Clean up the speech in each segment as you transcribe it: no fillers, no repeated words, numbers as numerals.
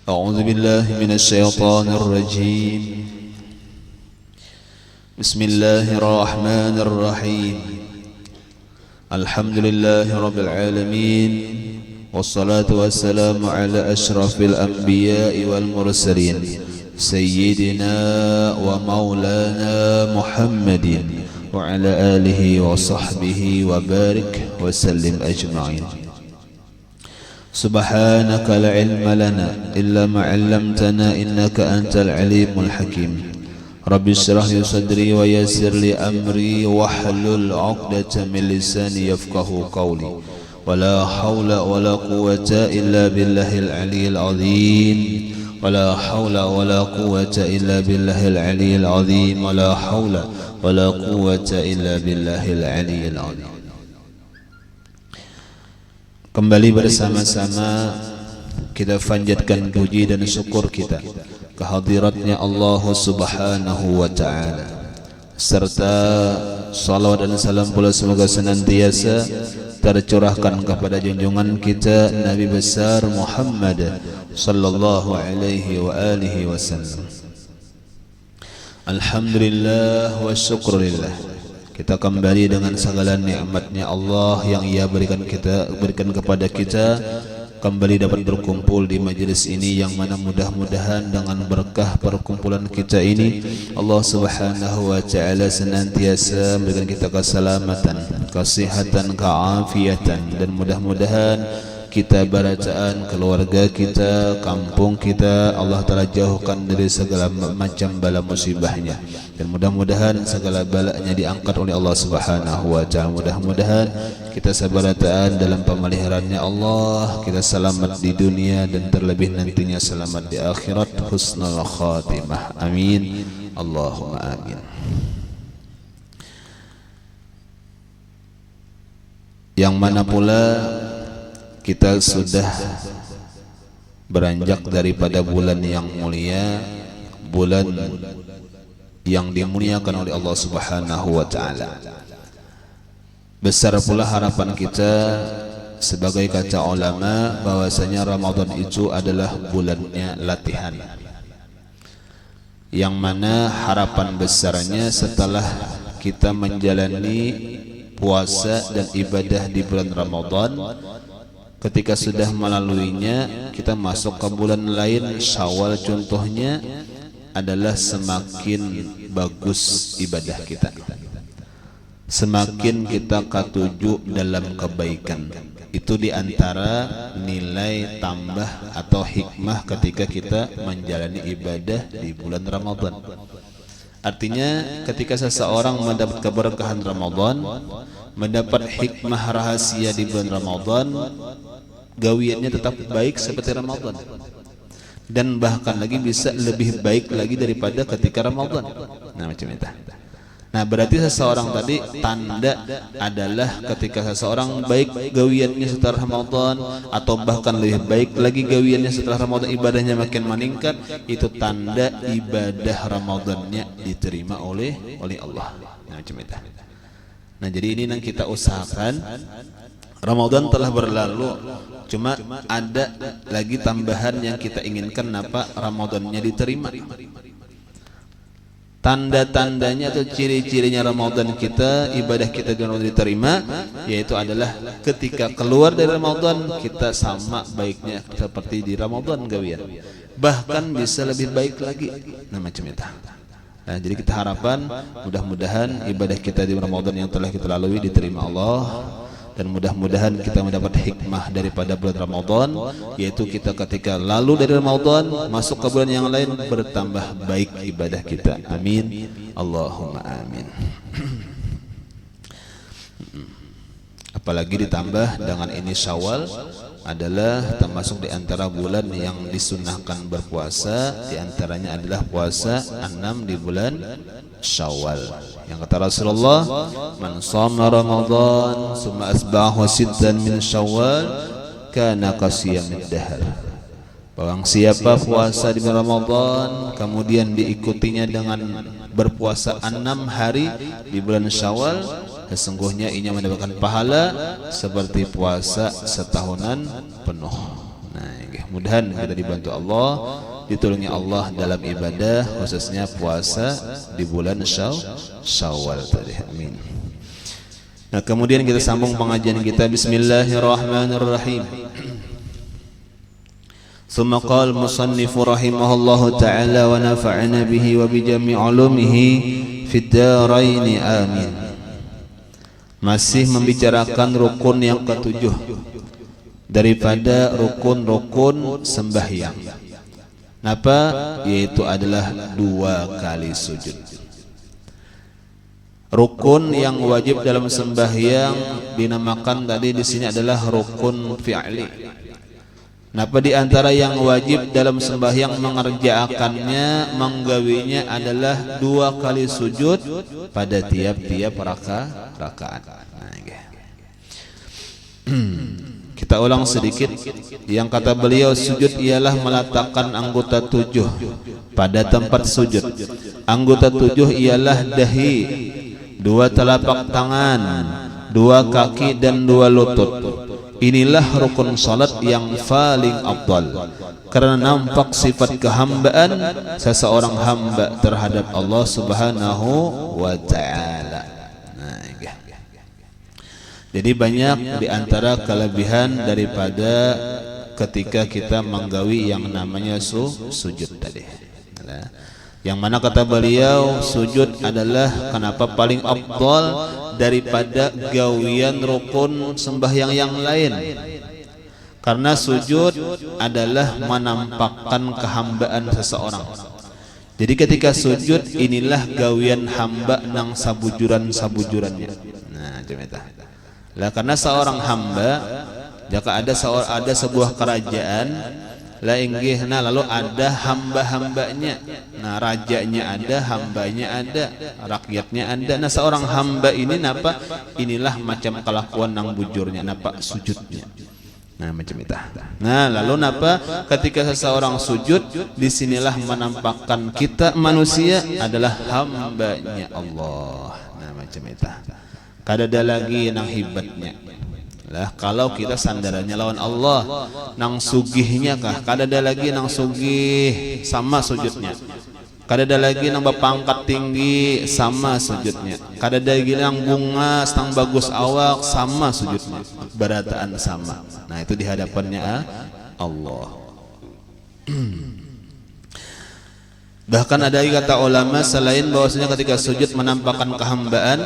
أعوذ بالله من الشيطان الرجيم. بسم الله الرحمن الرحيم. الحمد لله رب العالمين، والصلاة والسلام على أشرف الأنبياء والمرسلين سيدنا ومولانا محمد وعلى آله وصحبه وبارك وسلم أجمعين. سبحانك لا علم لنا إلا ما علمتنا إنك أنت العليم الحكيم. رب اشرح لي صدري ويسر لي أمري واحلل عقدة من لساني يفقه قولي. ولا حول ولا قوة إلا بالله العلي العظيم. ولا حول ولا قوة إلا بالله العلي العظيم. ولا حول ولا قوة إلا بالله العلي العظيم. Kembali bersama-sama kita panjatkan puji dan syukur kita kehadiratnya Allah Subhanahu wa Ta'ala, serta salawat dan salam pula semoga senantiasa tercurahkan kepada junjungan kita Nabi besar Muhammad sallallahu alaihi wa alihi wasallam. Alhamdulillah wa syukurillah, kita kembali dengan segala nikmatnya Allah yang Ia berikan kepada kita, kembali dapat berkumpul di majelis ini yang mana mudah-mudahan dengan berkah perkumpulan kita ini Allah Subhanahu wa Ta'ala senantiasa memberikan kita keselamatan, kesehatan, keafiatan, dan mudah-mudahan kita, bacaan keluarga kita, kampung kita Allah Ta'ala jauhkan dari segala macam bala musibahnya, dan mudah-mudahan segala balanya diangkat oleh Allah Subhanahu wa Ta'ala. Mudah-mudahan kita sabarataan dalam pemeliharaannya Allah, kita selamat di dunia dan terlebih nantinya selamat di akhirat, husnul khatimah. Amin Allahumma amin. Yang mana pula kita sudah beranjak daripada bulan yang mulia, bulan yang dimuliakan oleh Allah Subhanahu wa Ta'ala. Besar pula harapan kita sebagai kata ulama bahwasanya Ramadan itu adalah bulannya latihan, yang mana harapan besarnya setelah kita menjalani puasa dan ibadah di bulan Ramadan, ketika sudah melaluinya kita masuk ke bulan lain, Syawal contohnya, adalah semakin bagus ibadah kita, semakin kita ketujuh dalam kebaikan. Itu diantara nilai tambah atau hikmah ketika kita menjalani ibadah di bulan Ramadan. Artinya ketika seseorang mendapat keberkahan Ramadan, mendapat hikmah rahasia di bulan Ramadan, gawiannya tetap baik seperti Ramadan, dan bahkan lagi bisa lebih baik lagi daripada ketika Ramadan. Nah macam itu. Nah berarti seseorang tadi tanda adalah ketika seseorang baik gawiannya setelah Ramadan, atau bahkan lebih baik lagi gawiannya setelah Ramadan, ibadahnya makin meningkat, itu tanda ibadah Ramadannya diterima oleh Allah. Nah macam itu. Nah jadi ini yang kita usahakan. Ramadan telah berlalu, cuma ada lagi tambahan yang kita inginkan, apa? Ramadannya diterima. Tanda-tandanya atau ciri-cirinya Ramadan kita, ibadah kita di Ramadan diterima, yaitu adalah ketika keluar dari Ramadan kita sama baiknya seperti di Ramadan gawian, bahkan bisa lebih baik lagi. Nah macam itu. Nah, jadi kita harapan mudah-mudahan ibadah kita di Ramadan yang telah kita lalui diterima Allah, dan mudah-mudahan kita mendapat hikmah daripada bulan Ramadan, yaitu kita ketika lalu dari Ramadan masuk ke bulan yang lain bertambah baik ibadah kita. Amin Allahumma amin. Apalagi ditambah dengan ini Syawal adalah termasuk di antara bulan yang disunahkan berpuasa, di antaranya adalah puasa 6 di bulan Syawal. Yang kata Rasulullah, man shama Ramadan summa asbahu sittan min Syawal kana qasiyamid dahr. Barang siapa puasa di bulan Ramadan kemudian diikutinya dengan berpuasa 6 hari di bulan Syawal, sesungguhnya ia mendapatkan pahala seperti puasa setahunan penuh. Nah, Mudah-mudahan kita dibantu Allah, ditolongi Allah dalam ibadah, khususnya puasa di bulan Syawal tadi. Amin. Nah, kemudian kita sambung pengajian kita. Bismillahirrahmanirrahim. ثم قال المصنف رحمه الله تعالى ونفعنا به وبجميع علومه في الدارين آمين. Masih membicarakan rukun yang ketujuh daripada rukun-rukun sembahyang. Apa? Yaitu adalah 2 kali sujud. Rukun yang wajib dalam sembahyang dinamakan tadi di sini adalah rukun fi'li. Napa di antara yang wajib dalam sembahyang mengerjakannya, menggawinya adalah 2 kali sujud pada tiap-tiap rakaat. Nah, kita ulang sedikit. Yang kata beliau, sujud ialah meletakkan anggota 7 pada tempat sujud. Anggota 7 ialah dahi, 2 telapak tangan, 2 kaki dan 2 lutut. Inilah rukun salat yang paling afdal, karena nampak sifat kehambaan seseorang hamba terhadap Allah Subhanahu wa taala. Nah, jadi banyak di antara kelebihan daripada ketika kita menggawi yang namanya sujud tadi. Yang mana kata beliau, sujud adalah kenapa paling afdal daripada gawian rukun sembahyang yang lain. Karena sujud adalah menampakkan kehambaan seseorang. Jadi ketika sujud, inilah gawian hamba nang sabujurannya. Nah, cemeta. Lah karena seorang hamba, jika ada sebuah kerajaan, la inggih, nah lalu ada hamba-hambanya. Nah, rajanya ada, hambanya ada, rakyatnya ada. Nah, seorang hamba ini napa? Inilah macam kelakuan nang bujurnya, napa? Sujudnya. Nah, macam itu. Nah, lalu napa? Ketika seseorang sujud, disinilah menampakkan kita manusia adalah hambanya Allah. Nah, macam itu. Kadada lagi nang hibatnya. Lah kalau kita sandarannya lawan Allah, nang sugihnya kah? Kadada lagi nang sugih, sama sujudnya. Kadada lagi nang bapangkat tinggi, sama sujudnya. Kadada lagi nang bunga, nang bagus awak, sama sujudnya. Berataan sama. Nah, itu di hadapannya Allah. Bahkan ada kata ulama selain bahwasanya ketika sujud menampakkan kehambaan,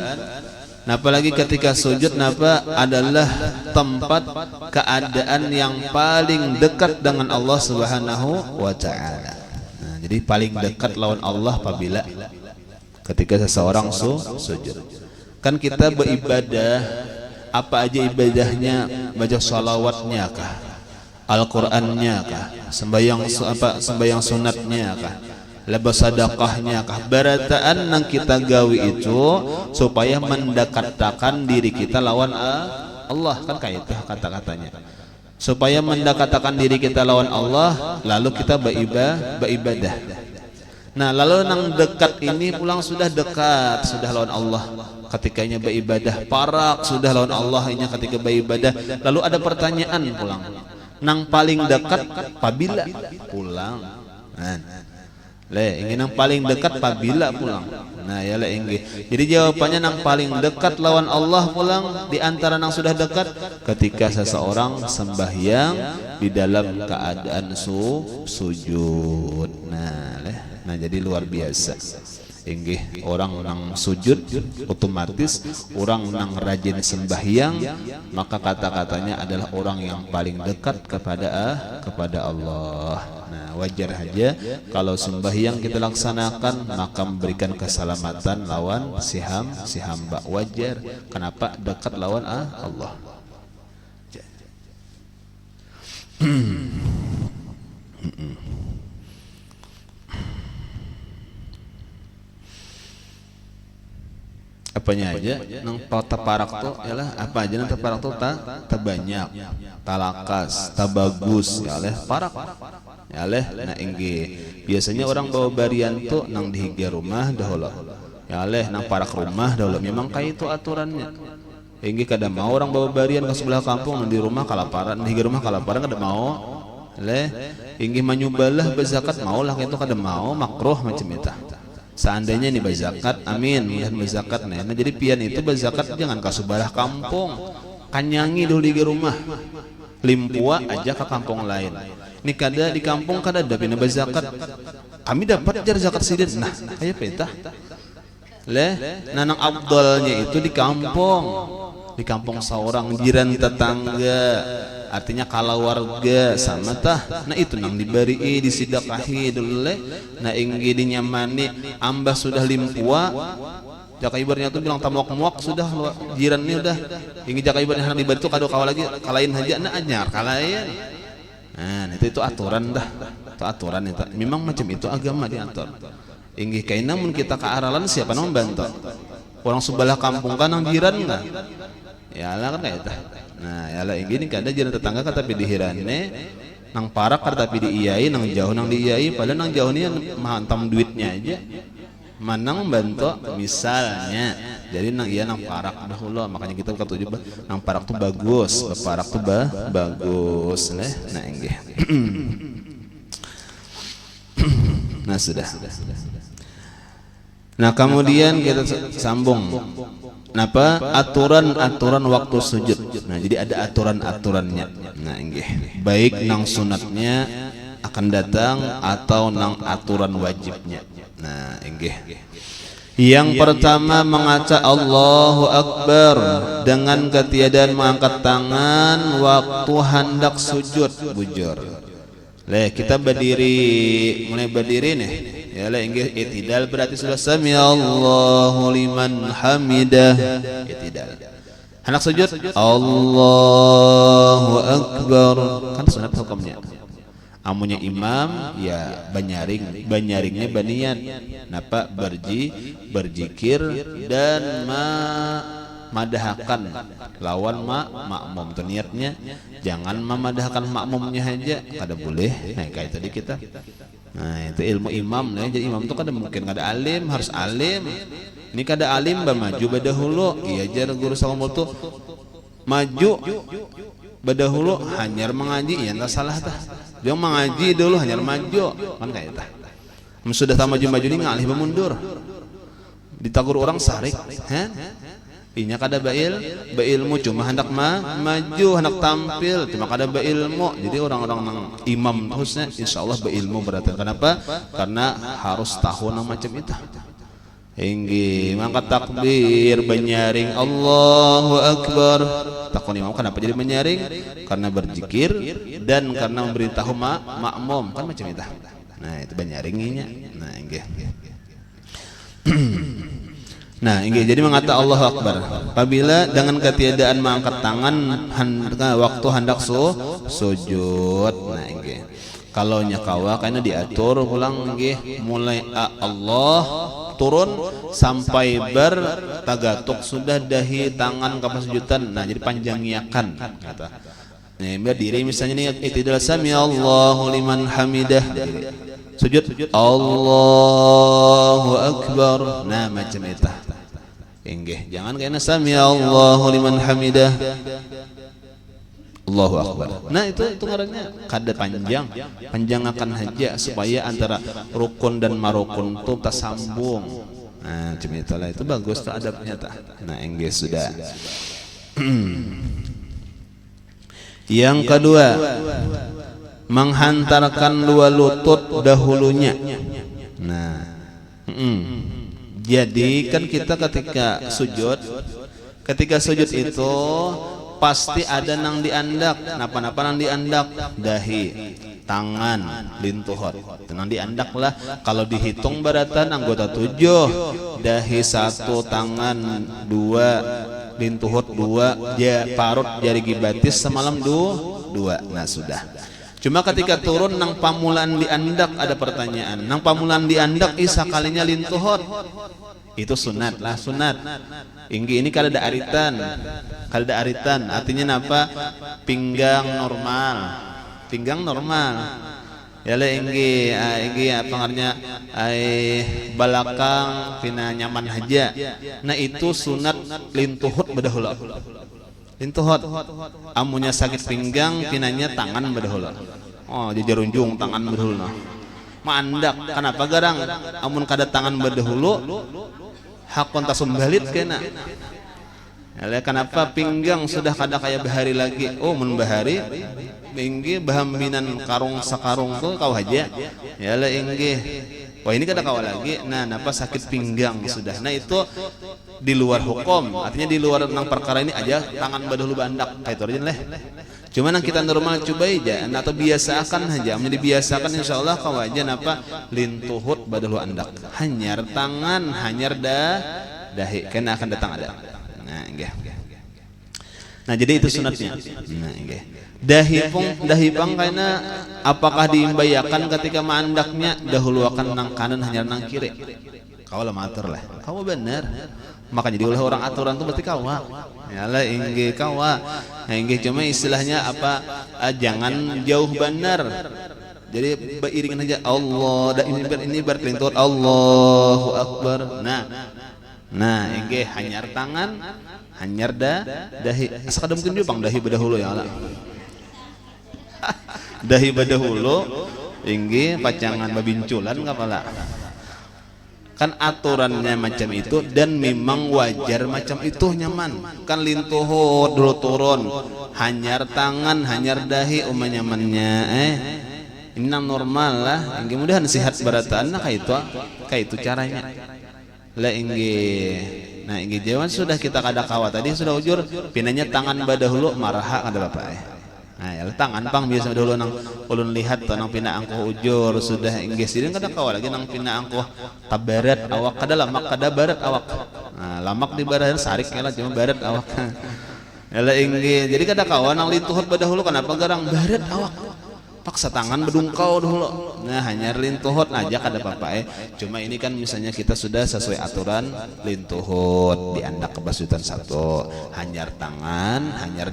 nah, apalagi ketika sujud napa adalah tempat keadaan yang paling dekat dengan Allah Subhanahu wa taala. Nah, jadi paling dekat lawan Allah apabila ketika seseorang sujud. Kan kita beribadah, apa aja ibadahnya? Baca salawatnya kah? Al-Qur'annya kah? Sembahyang sunatnya kah? Lebih sedekahnya kah? Berataan yang kita gawi itu supaya mendekatkan diri kita lawan Allah, kan kayak itu kata-katanya. Supaya mendekatkan diri kita lawan Allah, lalu kita beribadah. Nah, lalu nang dekat ini pulang sudah dekat, sudah lawan Allah. Ketikanya beribadah, parak sudah lawan Allah ini ketika beribadah. Lalu ada pertanyaan pulang. Nang paling dekat apabila pulang. Ingin yang paling dekat apabila pulang. Nah, ya ingin. Jadi jawabannya yang paling dekat lawan Allah pulang di antara yang sudah dekat ketika seseorang sembahyang di dalam keadaan sujud. Nah, jadi luar biasa. Inggih orang nang sujud otomatis orang nang rajin sembahyang, maka kata-katanya adalah orang yang paling dekat kepada Allah. Nah, wajar saja kalau sembahyang kita laksanakan maka memberikan keselamatan lawan si hamba. Wajar. Kenapa? Dekat lawan Allah. Apanya aja nang taparak tuh ialah apa aja nang taparak tuh ta banyak, talakas, ta bagus, ialah parak. Ialah na engge. Biasanya orang bawa barian tuh nang dihiga rumah dahulu. Ialah nang parak rumah dahulu. Memang kayak itu aturannya. Engge kada mau orang bawa barian ke sebelah kampung nang di rumah kalaparan, dihiga rumah kalaparan kada mau. inggih manyubalah bazakat maulah itu kada mau makruh macam itu. Seandainya ini bazakat, amin, mudah bazakat nah jadi pian itu bazakat jangan ke sebelah kampung, kanyangi dulu di rumah, limpua aja ke kampung lain. Ini kada di kampung kada ada pina bazakat, kami dapat jar zakat sidin, nah kayak peta, nanang abdolnya itu di kampung seorang jiran tetangga. Artinya kalau warga sama tah, nah itu nang diberi disidakahi dulu nah inggi dinyamani ambah sudah limpua, jaka ibarnya tuh bilang tamuak-muak sudah jiran ini udah inggi jaka ibarnya hendak diberi itu kado kawal lagi kalain aja nah anyar kalain, nah itu aturan dah, itu aturan itu memang macam itu agama diatur. Inggi kain namun kita ke aralan siapa nang membantu orang sebelah kampung kan nang jiran kan, ya lah kan kayak itu. Nah, ya lah ini kada jiran tetangga kata tapi dihirane nang parak kata tapi diiyai nang jauh nang diiyai padahal nang jauh ini menghantam duitnya aja. Manang bantu misalnya. Jadi nang iya nang parak dahulu makanya kita ketujuh nang parak tuh bagus, parak tuh bagus nah enggih. Nah, sudah. Nah, kemudian kita sambung. Napa aturan waktu sujud. Nah, jadi ada aturan-aturannya. Nah, inggih. Baik nang sunatnya akan datang atau nang aturan wajibnya. Nah, inggih. Yang pertama mengaca Allahu Akbar dengan ketiadaan mengangkat tangan waktu hendak sujud bujur. Kita berdiri, mulai berdiri nih. Ya lah inggih i'tidal berarti sudah sami Allahu liman hamidah. I'tidal. Hendak sujud Allahu Akbar. Kan sunat hukumnya. Amunya imam ya banyaringnya banian. Napa berzikir dan madahkan lawan makmum. Niatnya jangan memadahkan makmumnya aja, kada boleh. Nah, kayak tadi kita. Nah, itu ilmu imam nah. Jadi imam itu kada mungkin kada alim, harus alim. Ini kada alim maju badahulu. Iya jar guru sallallahu tuh maju badahulu hanyar mengaji ya entah salah tah. Dia mengaji dulu hanyar maju kan kayak tah. Sudah tak maju-maju ini ngalih mundur. Ditagur orang sarik, inya kada bailmu cuma hendak maju hendak tampil cuma kada bailmu. Jadi orang-orang nang imam terusnya insyaallah bailmu berarti. Kenapa? Karena harus tahu nang macam itu. Hinggi mangkat takbir banyaring Allahu Akbar. Takon imam kenapa jadi banyaring? Karena berzikir dan karena memberitahu makmum kan macam itu. Nah, itu banyaringinya. Nah, hinggi. Nah, ini jadi mengata Allahu Akbar apabila dengan ketiadaan mengangkat tangan waktu hendak sujud. Nah, ini kalau nyakawa karena diatur ulang nggih mulai Allah turun sampai bertagatuk sudah dahi tangan ke sujudan. Nah, jadi panjangiakan kata. Nih, berdiri misalnya nih i'tidal sami Allahu liman hamidah. Sujud Allahu Akbar. Nah, macam itu. Inggih, jangan kena sami Allahu liman hamidah. Allahu Akbar. Nah, itu ngarannya kada panjang akan haja supaya antara rukun dan marukun itu tersambung. Nah, macam itulah itu bagus tuh adabnya tah. Nah, inggih sudah. Yang kedua, menghantarkan dua lutut dahulunya. Nah, jadi kan kita ketika sujud itu pasti ada nang diandak. Napa-napa nang diandak? Dahi, tangan, lintuhot. Nang diandak lah. Kalau dihitung beratan anggota 7, dahi 1, tangan 2, lintuhot 2, parut jari gibatis semalam 2. Nah, sudah. Cuma ketika turun nang pamulan diandak ada pertanyaan. Nang pamulan diandak isa kalinya lintuhot. Itu sunat lah, sunat. Inggi ini kada ada aritan. Artinya apa? Pinggang normal. Ya le inggi apa ngarnya balakang pina nyaman haja. Nah, itu sunat lintuhot badahula. Lintuhot amunya sakit pinggang pinanya tangan badahula. oh jajarunjung tangan berdahulu mandak kenapa garang amun kada tangan berdahulu hakon tasumbalit kena kenapa pinggang sudah kada kayak bahari lagi oh mun bahari inggi bahaminan karung sakarung tuh kau aja ya lah inggi wah ini kada kau lagi nah napa sakit pinggang sudah nah itu di luar hukum artinya di luar tentang perkara ini aja tangan badahulu bandak kayak itu aja lah cuma yang kita normal coba aja atau biasakan aja menjadi biasakan insyaallah kau aja napa lintuhut badahulu andak hanyar tangan hanyar dahi kena akan datang ada nah jadi itu sunatnya dahi pang karena apakah diimbayakan ketika mandaknya dahulu akan nang kanan hanya nang kiri kau lah matur lah kau benar makanya jadi orang aturan tuh berarti kau yalah inggih kau inggih cuma istilahnya apa jangan jauh benar jadi beriringan aja Allah ini berkelintut Allahu Akbar nah inggih hanyar tangan hanyar dahi asal mungkin juga dahi berdahulu ya Allah dahi berdahulu inggih pacangan babinculan kapala kan aturannya macam itu dan memang wajar macam itu nyaman kan lintuhut dulu turun hanyar tangan hanyar dahi nyamannya ini nang normal lah inggih mudahan sihat barataan kayak itu caranya lah inggih nah inggih jawan sudah kita kada kawa tadi sudah ujur pinanya tangan badahulu maraha kada bapak nah ya tangan pang biasa dulu nang ulun lihat nang pina angkuh ujur sudah inggih sidin kada kawa lagi nang pina angkuh tabarat awak kada lamak kada barat awak nah lamak di barat sarik lah cuma barat awak lah inggih jadi kada kawa nang lintuhut badahulu kenapa garang barat awak paksa tangan bedungkau dulu nah hanya lintuhut aja kada apa-apa cuma ini kan misalnya kita sudah sesuai aturan lintuhut diandak kebasutan satu hanyar tangan hanyar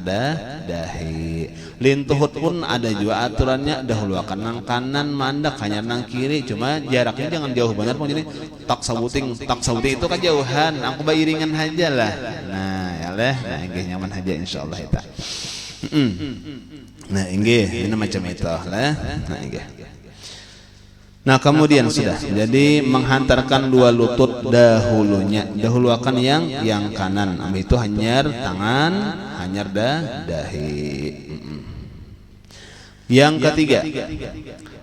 dahi lintuhut pun ada juga aturannya dahulu akan nang kanan mandak hanyar nang kiri cuma jaraknya jangan jauh banget jadi tak sabuting itu kejauhan aku bairingan aja lah nah ya leh nah inggih nyaman aja insyaallah eta nah inggih ini macam itu lah nah inggih nah kemudian sudah jadi menghantarkan dua lutut dahulu akan yang kanan itu hanyar tangan hanyar dahi yang ketiga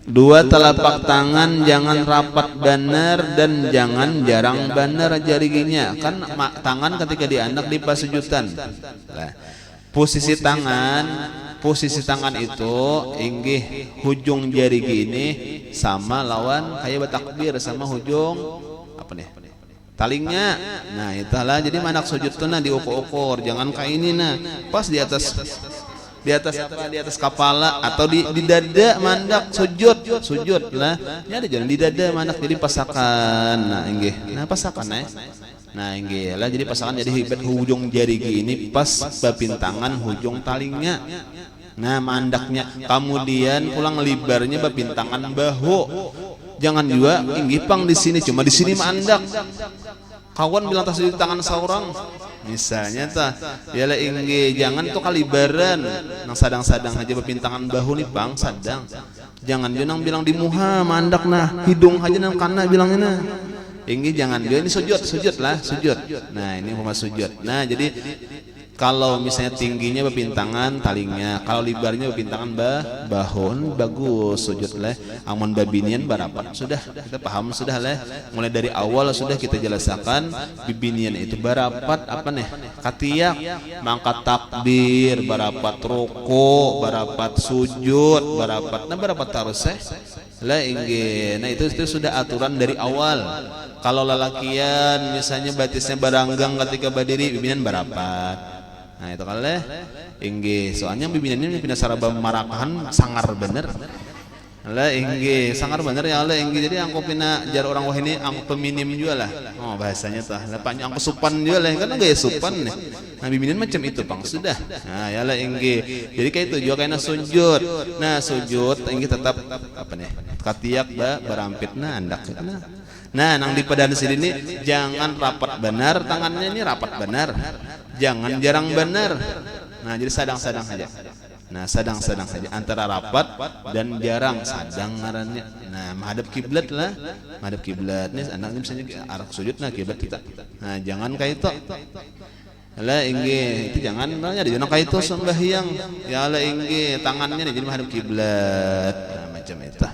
dua telapak tangan jangan rapat benar dan jangan jarang benar jariginya kan tangan ketika dianak di pasujudan nah, posisi tangan itu inggih hujung jari gini sama lawan kayak bertakbir sama hujung apa nih talingnya nah itulah jadi manak sujud tuh nah diukur-ukur jangan kayak ini nah pas di atas kepala atau di dada mandak sujud lah ya ada jangan di dada mandak jadi pasakan nah inggih nah pasakan nah inggih lah jadi pasangan jadi hujung jari gini pas bapintangan hujung talingnya nah mandaknya kemudian pulang libarnya bapintangan bahu jangan juga inggih pang di sini cuma di sini mandak kawan bilang tas di tangan seorang misalnya ya lah inggih jangan tuh kalibaran nang sadang-sadang aja bapintangan bahu nih pang sadang jangan junang bilang di muha mandak nah hidung aja nang kana bilangnya nah inggih jangan dia ini sujud nah ini umpama sujud nah jadi kalau misalnya tingginya bapintangan talingnya kalau libarnya bapintangan bahun bagus sujud lah amun babinian barapat sudah kita paham sudah lah mulai dari awal sudah kita jelaskan bibinian itu barapat apa nih katiak mangkat takbir barapat ruku barapat sujud barapat terus lah inggih nah itu sudah aturan dari awal kalau lelakian misalnya batisnya baranggang ketika berdiri bibinian barapat nah itu kaleh inggih soalnya bibinannya pindah saraba marakahan sangar bener lah inggih sangar bener ya Allah inggih jadi angko pina jar orang wah ini angko peminim juga lah oh bahasanya tah lah panjang angko supan juga lah kan gaya supan nih nah bibinan macam itu pang sudah nah ya lah inggih jadi kayak itu juga kayaknya sujud nah sujud inggih tetap apa nih katiak barampit nah andak nah nang di padan sini jangan rapat benar tangannya ini rapat benar jangan jarang benar nah jadi sadang-sadang aja Nah, sadang-sadang saja antara rapat dan jarang, sadang ngarannya. Nah, menghadap kiblat lah. Menghadap kiblat nih anak misalnya arah sujud nah kiblat kita. Nah, jangan kayak itu. Lah inggih, itu jangan nanya di jangan kayak itu sembahyang. Ya lah inggih, tangannya nih jadi menghadap kiblat. Nah, macam itu.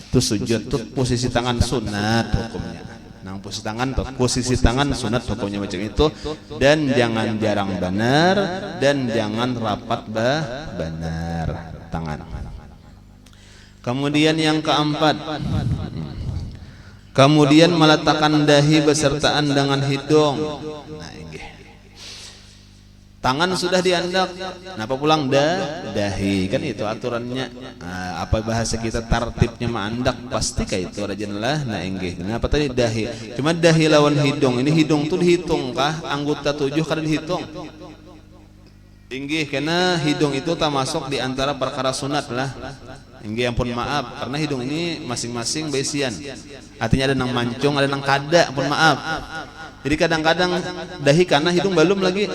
Itu sujud tuh posisi tangan sunat hukumnya. Nah, posisi tangan sunat hukumnya macam itu, dan jangan jarang benar dan jangan rapat benar tangan. Kemudian yang keempat, kemudian meletakkan dahi besertaan dengan hidung. Nah, inggih. Tangan sudah diandak, kenapa pulang dahi? Kan itu aturannya. Nah, apa bahasa kita tartibnya mandak pasti kayak itu rajinlah. Nah, inggih. Kenapa tadi dahi? Cuma dahi lawan hidung. Ini hidung tuh dihitung kah? Anggota 7 kada dihitung. Inggih, karena hidung itu termasuk di antara perkara sunat lah. Inggih, ampun maaf, karena hidung ini masing-masing besian. Artinya ada nang mancung, ada nang kada, ampun maaf. Jadi kadang-kadang dahi karena hidung belum lagi.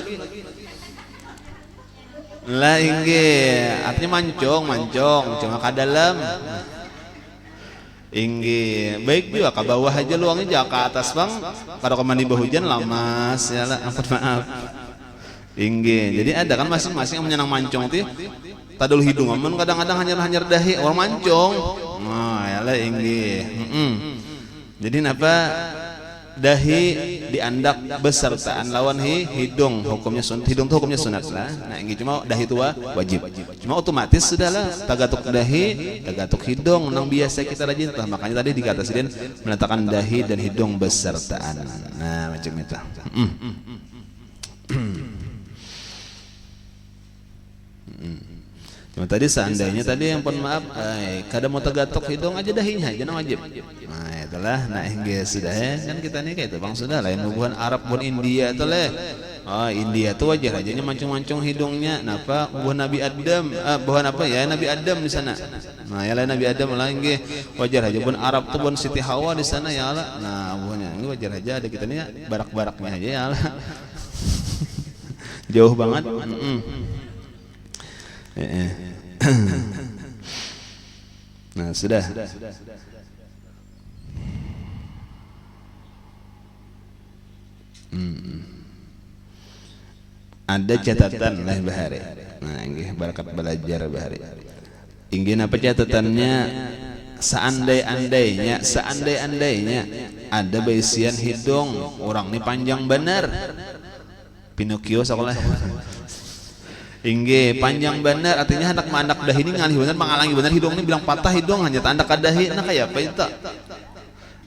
Lah inggih, artinya mancung, cuma ke dalam. Inggih, baik juga ke bawah aja luangnya, jangan ke atas bang. Kalau ke mandi hujan lamas, ya lah, ampun maaf. Inggih, jadi ada kan masing-masing yang menyenang mancung tuh. Tadul hidung, amun kadang-kadang hanyar dahi orang mancung. Nah, ya lah inggih. Jadi napa? Dahi diandak besertaan lawan hidung, hukumnya sunat. Hidung itu hukumnya sunat lah. Nah, ini cuma dahi itu wajib. Cuma otomatis sudahlah tagatuk dahi, tagatuk hidung nang biasa kita rajin lah. Makanya tadi dikata sidin meletakkan dahi dan hidung besertaan. Nah, macam itu. Cuma tadi seandainya tadi yang pun maaf, kada mau tagatok hidung aja dahinya, jangan wajib. Nah itulah, nah enggak sudah kan kita nih kayak itu bang sudah lain hubungan Arab pun India itu leh. Oh India tuh wajar aja mancung-mancung hidungnya. Napa buah Nabi Adam, buah apa ya Nabi Adam di sana. Nah ya lah Nabi Adam lah enggak wajar aja pun Arab tuh pun Siti Hawa di sana ya lah. Nah buahnya ini wajar aja ada kita nih barak-baraknya aja ya lah. Jauh banget. Nah sudah. Ada catatan lah bahari. Nah inggih barakat belajar bahari. Inggih apa catatannya? Seandainya ada besian hidung orang ini panjang benar. Pinocchio sekolah. Inggih panjang benar artinya hendak mandak dahi ini ngalih benar mengalangi benar hidung ini bilang patah hidung hanya tanda kadahi nah kayak apa itu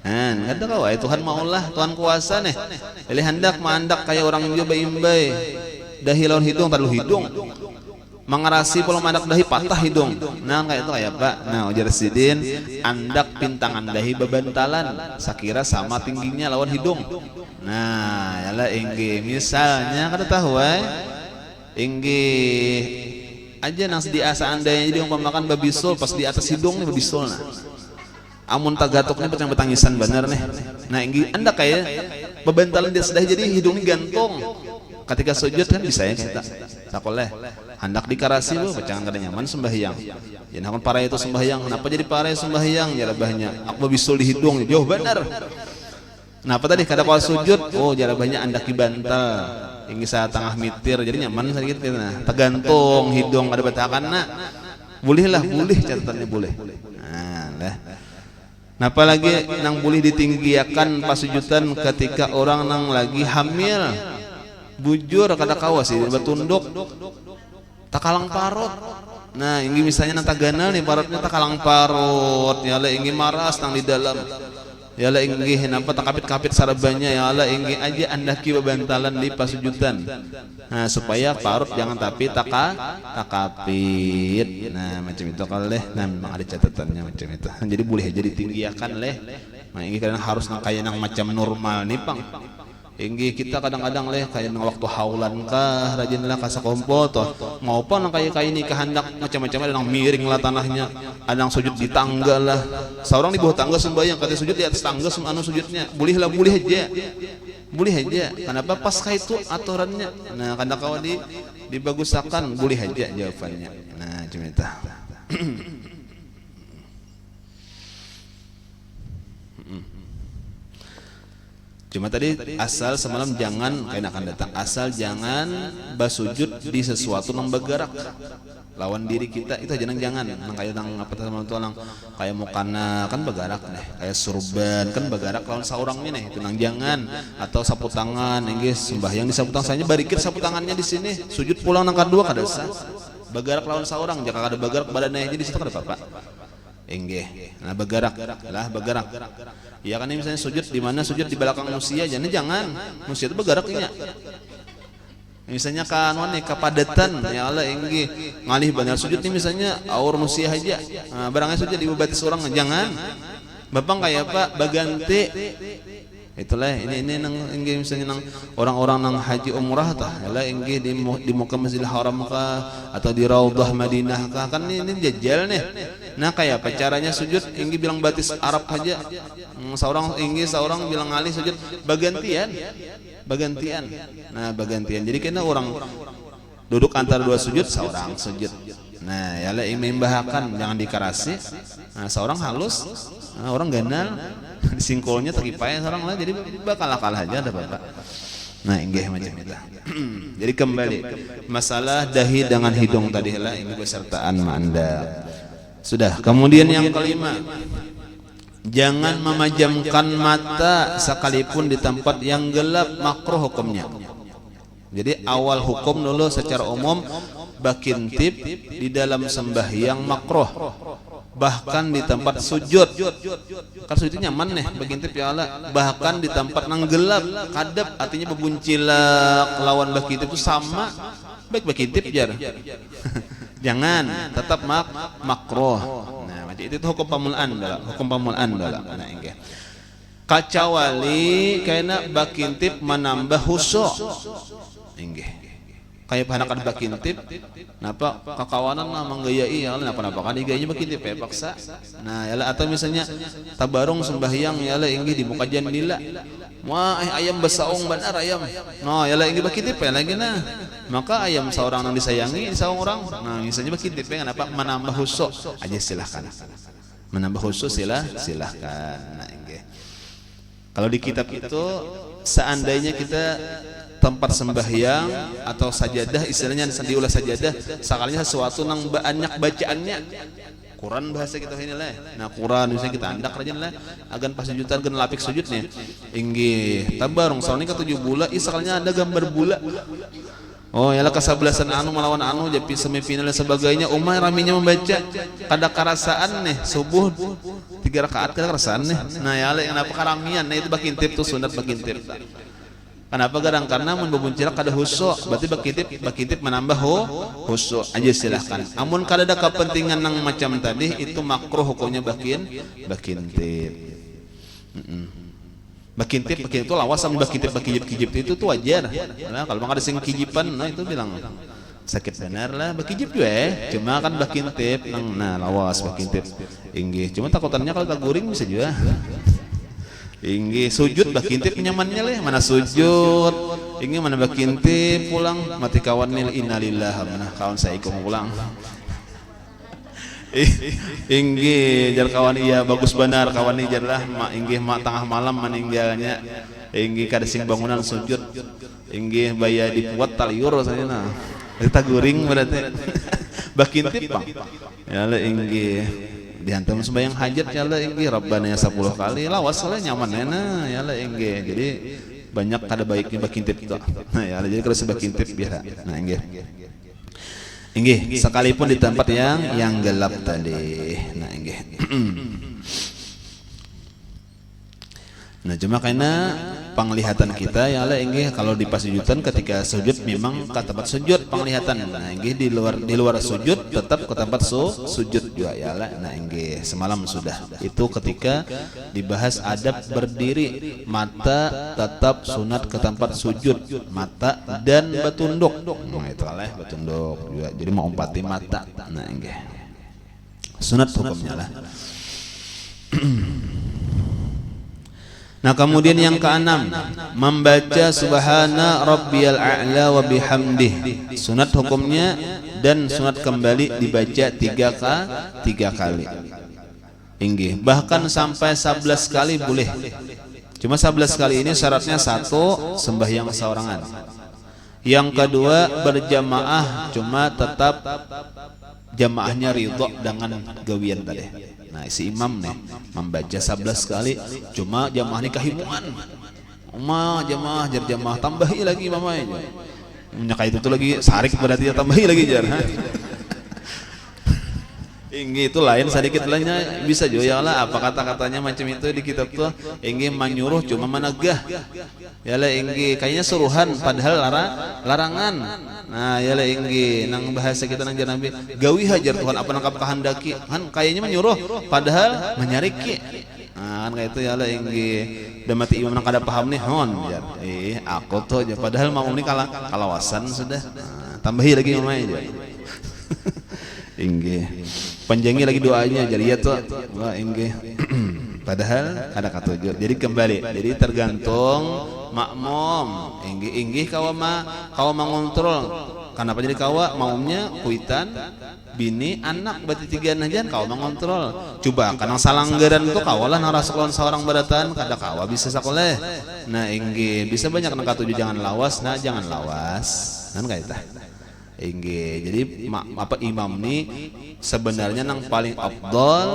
ada kau Tuhan maulah Tuhan kuasa nih pilih hendak mandak kayak orang juga imbai dahi lawan hidung taruh hidung mengerasi pola mandak dahi patah hidung nah kayak itu kayak apa nah ujar sidin andak pintangan dahi bebantalan sakira sama tingginya lawan hidung nah yalah inggih misalnya kada tahu inggih aja nang di asa andainya jadi umpamakan babisul pas di atas hidung nih babisul nah amun tagatuknya betangisan bener nih nah inggih anda kayak bebantalan dia sudah jadi hidungnya gantung ketika sujud kan bisa ya kita sakoleh hendak dikarasi lu bacangan kada nyaman sembahyang jadi hakun para itu sembahyang kenapa jadi para sembahyang ya lebahnya aku babisul di hidung jauh bener kenapa tadi kada kalau sujud oh jarabahnya anda kibantal ingin saya tengah mitir jadi nyaman sedikit nah tergantung hidung ada batakan nak boleh catatannya boleh nah lah nah apalagi nang boleh ditinggiakan pas sujudan ketika orang nang lagi hamil bujur kada kawas sih betunduk takalang parut nah ingin misalnya nang taganal nih parutnya takalang parut ya lah ingin maras nang di dalam ya Allah inggih napa takapit-kapit sarabanya ya Allah inggih aja andaki bebantalan di pasujudan nah supaya parut jangan tapi takapit nah macam itu kalau leh nah memang ada catatannya macam itu jadi boleh jadi tinggiakan leh nah ini kadang harus kayak nang macam normal nih pang inggih kita kadang-kadang leh kayak nang waktu haulan kah rajinlah kasa kompol toh maupun nang kayak ini kehendak macam-macam ada nang miring lah tanahnya ada nang sujud di tangga lah seorang di bawah tangga sembahyang kata sujud di atas tangga anu sujudnya boleh aja kenapa pas kayak itu aturannya nah kadang kawan di dibagusakan boleh aja jawabannya. Nah cuma itu. Cuma tadi asal semalam jangan kayak akan datang, asal jangan basujud di sesuatu yang bergerak lawan diri kita, itu jangan nang kayak nang apa teman tulang kayak mukana kan bergerak deh, kayak surban kan bergerak lawan saurangnya nih, itu nang jangan. Atau sapu tangan, guys sembahyang di sapu tangan, saya berikir sapu tangannya di sini, sujud pulang nang kedua kada sah bergerak lawan saurang, jangan kada bergerak badannya aja di situ kada apa-apa. Nah bergerak lah bergerak. Ya kan ini misalnya sujud di mana, sujud di belakang manusia, jangan manusia itu bergeraknya. Misalnya kan wane kapadatan ya Allah ngalih benar sujud nih misalnya aur manusia aja. Nah, barangnya sujud di batis orang jangan. Bapak kayak apa baganti. Itulah ini nang misalnya nang orang-orang nang haji umrah tah lah di muka Masjidil Haram kah atau di Raudhah Madinah kah, kan ini jajal nih. Nah kayak apa caranya sujud, bilang batis Arab aja. Seorang bilang ngalih sujud bagantian. Nah bagantian. Jadi kena orang duduk antara dua sujud, seorang sujud. Nah ya lah membahakan jangan dikarasi. Nah seorang halus, orang ganal disingkolnya terkipai seorang lah, jadi bakal kalah aja ada bapak. Nah inggih macam itu. Jadi kembali masalah dahi dengan hidung tadi lah, ini besertaan Anda. Sudah. Kemudian yang kelima, jangan memejamkan mata sekalipun di tempat yang gelap, makruh hukumnya. Jadi awal hukum dulu secara umum bakintip di dalam sembahyang makruh, bahkan di tempat sujud. Kan sujud nyaman nih bakintip ya Allah, bahkan di tempat nang gelap kadep, artinya bebuncilak lawan bakintip itu sama baik bakintip jar. Jangan, tetap makruh. Nah macam itu hukum pamulaan dala. Nah inggih kacawali karena bakintip menambah khusyuk. Inggih kayak anak bakintip napa kakawanan lah menggayai ya napa kan digayanya bakintip ya paksa. Nah yalah atau misalnya tabarung sembahyang yalah inggih di muka jandila, wah ayam besaung benar ayam, no yalah inggih bakintip ya lagi nah, maka ayam seorang yang disayangi saung orang. Nah misalnya bakintip ya kenapa menambah khusyuk aja, silahkan menambah khusyuk silahkan. Nah inggih kalau di kitab itu seandainya kita tempat sembahyang atau sajadah, istilahnya diulah sajadah sekalinya sesuatu nang banyak bacaannya Quran bahasa kita ini lah. Nah Quran misalnya kita andak aja lah agan pas sujudan gen lapik sujudnya inggih tabarung soalnya ke 7 bulan sekalinya ada gambar bula, oh yalah kesabelasan anu melawan anu jadi semifinal dan sebagainya, umay raminya membaca kada karasaan nih subuh 3 rakaat kada karasaan nih. Nah yalah yang apa karamian, nah itu bakintip tuh sunat bakintip. Kenapa garang? Karena mun bebuncilak kada khusyuk, berarti bakintip menambah khusyuk aja, silahkan. Amun kada ada kepentingan nang macam tadi itu makruh hukumnya bakintip. Bakintip itu lawas sama bakintip itu tuh wajar. Nah kalau ada sing kijipan, nah itu bilang sakit benar lah bakijip juga cuma kan bakintip nah lawas bakintip inggih, cuma takutannya kalau tak guring bisa juga. Inggi sujud bakintip nyamannya leh, mana sujud ingin mana bakintip pulang mati kawan nil innalillah, mana kawan saya ikut pulang. Inggi jar kawan iya bagus benar kawan ini jar lah mak inggi mak tengah malam meninggalnya inggi kada sing bangunan sujud inggi baya dipuat taliur saya nah kita guring berarti bakintip bang ya le inggi dihantam sembahyang hajat ya lah inggih Rabbana 10 kali lawas lah nyaman enak ya lah inggih, jadi banyak kada baiknya bakintip itu. Nah ya jadi kalau sebakintip biasa. Nah inggih sekalipun di tempat yang gelap tadi. Nah inggih. Nah cuma karena penglihatan kita ya lah inggih kalau di pas sujudan ketika sujud memang ke tempat sujud penglihatan. Nah inggih di luar sujud tetap ke tempat sujud juga ya lah. Nah inggih semalam sudah itu ketika dibahas adab berdiri, mata tetap sunat ke tempat sujud, mata dan batunduk. Nah itu lah batunduk juga jadi mau umpati mata. Nah inggih sunat hukumnya lah. Nah, kemudian yang keenam, membaca subhana rabbiyal a'la wa bihamdih. Sunat hukumnya dan sunat kembali dibaca tiga kali. Inggih, bahkan sampai 11 kali boleh. Cuma 11 kali ini syaratnya satu, sembahyang seorangan. Yang kedua, berjamaah, cuma tetap jamaahnya ridho dengan gawian tadi. Nah, si imam nih membaca 11 kali, cuma jamaah ini kahimuan. Jamaah jar jamaah tambahi lagi mamanya. Menyaka itu tuh lagi sarik berarti ya tambahi lagi jar. Inggi itu lain sedikit lainnya bisa juga ya lah, apa kata-katanya macam itu di kitab tuh. Inggi menyuruh cuma menegah. Ya lah inggi kayaknya suruhan padahal larangan. Nah ya lah inggi nang bahasa kita nang Nabi gawi hajar Tuhan apa nangkap kehendaki kan kayaknya menyuruh padahal menyariki. Nah kan kayak itu ya lah inggi udah mati imam nang kada paham nih hon ya. Aku tuh aja padahal mau ini kalawasan sudah. Nah, tambahi lagi mamanya aja. Inggih panjangi lagi doanya jadi ya tuh wah inggih padahal ada katujuh jadi kembali jadi tergantung makmum inggih kawa mengontrol kenapa jadi kawa makmumnya kuitan bini anak berarti tiga najan kawa mengontrol coba karena salanggaran tuh kawalah narasulun seorang beratan kada kawa bisa sakoleh nah inggih bisa banyak nang katujuh jangan lawas kan kayak itu. Inggih, jadi imam ini sebenarnya nang paling afdal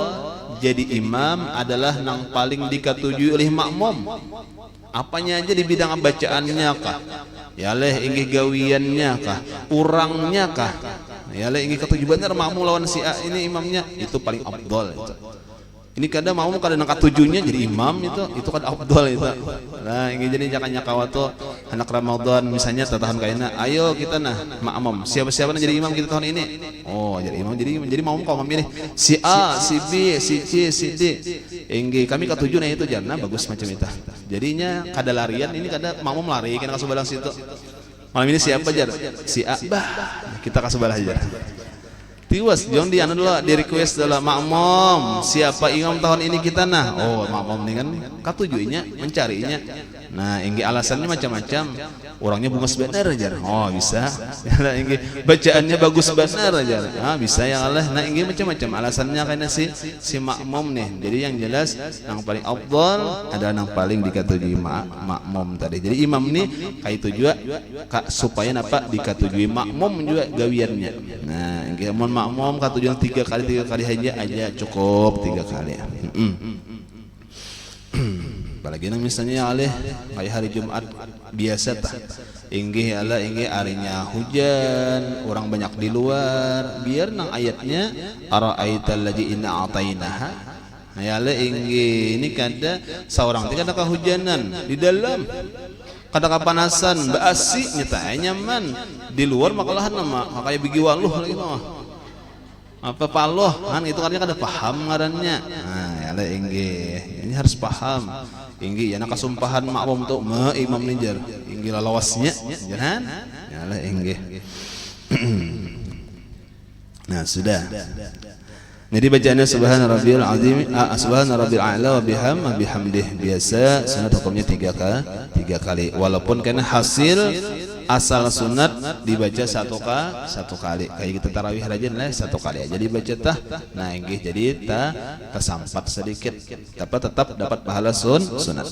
jadi imam adalah nang paling dikatujui oleh makmum. Apanya aja di bidang bacaannya kah? Ya leh inggih gawiannya kah? Urangnya kah? Ya leh inggih katujuh bener makmum lawan si A ini imamnya itu paling afdal itu. Ini kadang mau kadang angkat tujuhnya jadi imam itu kan afdal itu. Nah ini jadi jakanya kawatu anak Ramadan misalnya tatahan kaina ayo kita nah makmum siapa jadi imam kita tahun ini oh jadi imam jadi makmum kau memilih si A si B si C si D inggi kami ketujuh nah itu jangan bagus macam itu jadinya kada larian ini kada makmum lari kena kasih balang situ malam ini siapa aja si A bah kita kasih balang aja tiwas jangan di anu dulu di request dulu makmum siapa imam tahun ini kita nah oh makmum ini kan katujuhnya mencarinya nah inggi alasannya macam-macam orangnya bungas benar aja oh bisa nah inggi bacaannya bagus benar aja bisa yang Allah nah inggi macam-macam alasannya karena si makmum nih jadi yang jelas yang paling afdal adalah yang paling dikatujui makmum tadi jadi imam nih kayak itu juga supaya apa dikatujui makmum juga gawiannya nah inggi makmum katujuan tiga kali aja cukup 3 kali apalagi nang misalnya alih kayak hari Jumat biasa tah inggih harinya hujan orang banyak di luar biar nang ayatnya ara'aital ladzi inna atainaha ya alih inggih ini kada seorang tidak ada kehujanan di dalam kada kapanasan baasi nyata nyaman di luar makalahan nama makanya bigi waluh lagi mah apa paloh kan itu artinya kada paham ngarannya nah ya lah inggih ini harus paham inggih ya nak kasumpahan makmum tuh imam ninjar inggih lalawasnya jangan ya lah inggih nah sudah jadi bacaannya subhana rabbiyal azim subhana rabbil a'la wa bihamdih biasa sunat hukumnya 3 kali walaupun karena hasil asal sunat dibaca satu kali kayak kita tarawih aja lah 1 kali aja dibaca tah nah inggih jadi kesampat sedikit tapi tetap dapat pahala sunat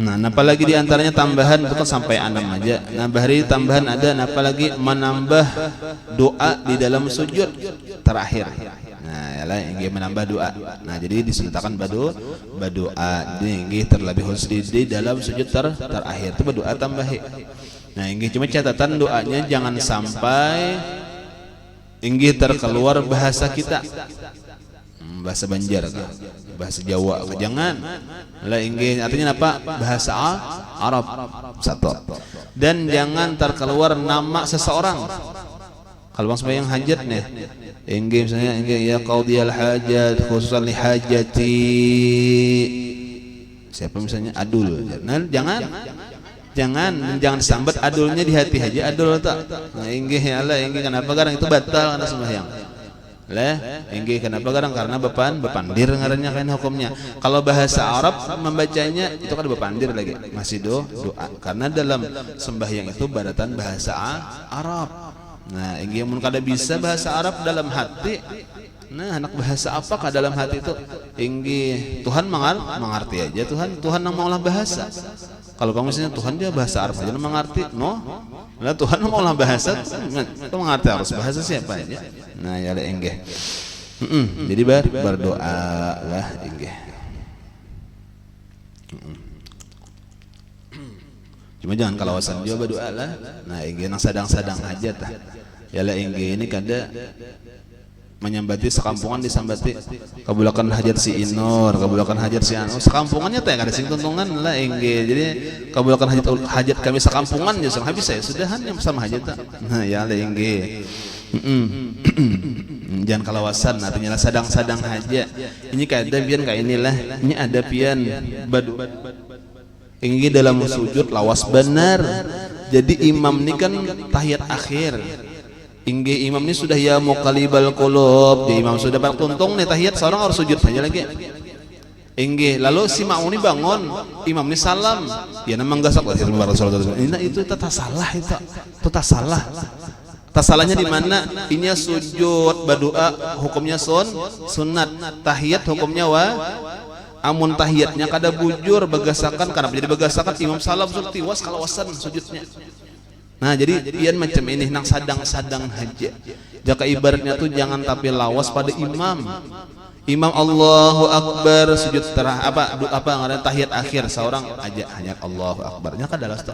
nah apalagi diantaranya tambahan itu kan sampai 6 aja nah bahari tambahan ada apalagi menambah doa di dalam sujud terakhir nah yalah inggih menambah doa nah jadi disunatakan berdoa inggih terlebih khusus di dalam sujud terakhir itu berdoa tambahi nah inggih cuma catatan doanya jangan sampai inggih terkeluar bahasa kita bahasa Banjar bahasa Jawa jangan lah inggih artinya apa bahasa Arab satu dan jangan terkeluar nama seseorang kalau bang sembahyang hajat nih inggih misalnya inggih ya qadiyal hajat khususan li hajati siapa misalnya adul nah jangan disambat adulnya di hati aja adul tak nah inggih ya Allah inggih kenapa garang itu batal karena sembahyang Lah, inggih kenapa kadang karena bepandir ngarannya kan hukumnya. Kalau bahasa Arab membacanya itu kan bepandir lagi, masih doa. Karena dalam sembahyang itu baratan bahasa Arab. Nah, inggih mun kada bisa bahasa Arab dalam hati. Nah, anak bahasa apakah dalam hati itu? Inggih Tuhan mengerti aja Tuhan yang mengolah bahasa. Kalau kamu misalnya Tuhan dia bahasa Arab aja mengerti, no? Nah, Tuhan mengolah bahasa, itu mengerti harus bahasa siapa aja. Nah, ya enggih. Jadi berdoa lah enggih. Cuma jangan kalawasan dia berdoa lah. Nah, enggih nang sadang-sadang aja tah. Ya lah enggih ini kada menyambati sekampungan disambati kabulakan hajat si Inor, kabulakan hajat si Anu. Sekampungannya teh kada sing tuntungan lah enggih. Jadi kabulakan hajat kami sekampungan ya habis saya sudahan yang sama hajat. Nah, ya lah enggih. Jangan kalawasan artinya sadang-sadang aja. Ini kada pian kayak inilah. Ini ada pian badu. Ini dalam sujud lawas benar. Jadi imam ini kan tahiyat akhir. Inggih imam ini sudah ya muqallibal qulub. Jadi imam sudah bertuntung nih tahiyat, seorang harus sujud saja lagi. Inggih lalu si makmum ini bangun, imam ini salam. Ya namang gasak lah itu tak salah itu. Itu tak salah. Salahnya di mana? Ini sujud berdoa hukumnya sunat, tahiyat hukumnya amun tahiyatnya kada bujur bagasakan, karena jadi bagasakan imam salam sudah tiwas kalawasan sujudnya. Nah, jadi pian macam ini nang sadang-sadang aja. Jaka ibaratnya tuh jangan tapi lawas pada imam. Imam Allahu Akbar sujud apa ngaran tahiyat akhir seorang aja hanya Allahu Akbarnya kada lawas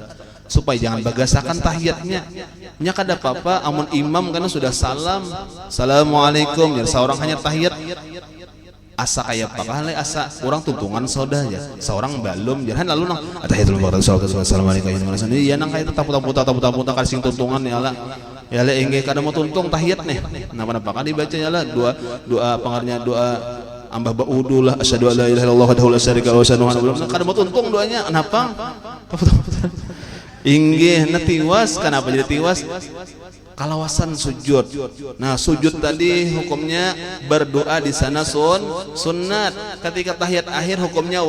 supaya jangan bagasakan tahiyatnya. Nya kada apa-apa amun imam karena sudah salam, assalamualaikum ya seorang hanya tahiyat asa kayak apa asa orang tuntungan soda ya seorang belum jangan lalu nang tahiyatul assalamualaikum ya nang kayak tapu-tapu kasing tuntungan ya lah ya le engge kada mau tuntung tahiyat nih napa kan dibaca ya lah doa pengarnya doa ambah ba'udu lah asyhadu an la ilaha illallah wahdahu la syarika lahu wa asyhadu anna muhammadan kada mau tuntung doanya kenapa inggih na tiwas kenapa jadi tiwas kalawasan sujud. Nah, sujud tadi hukumnya berdoa di sana sunnat. Ketika tahiyat akhir hukumnya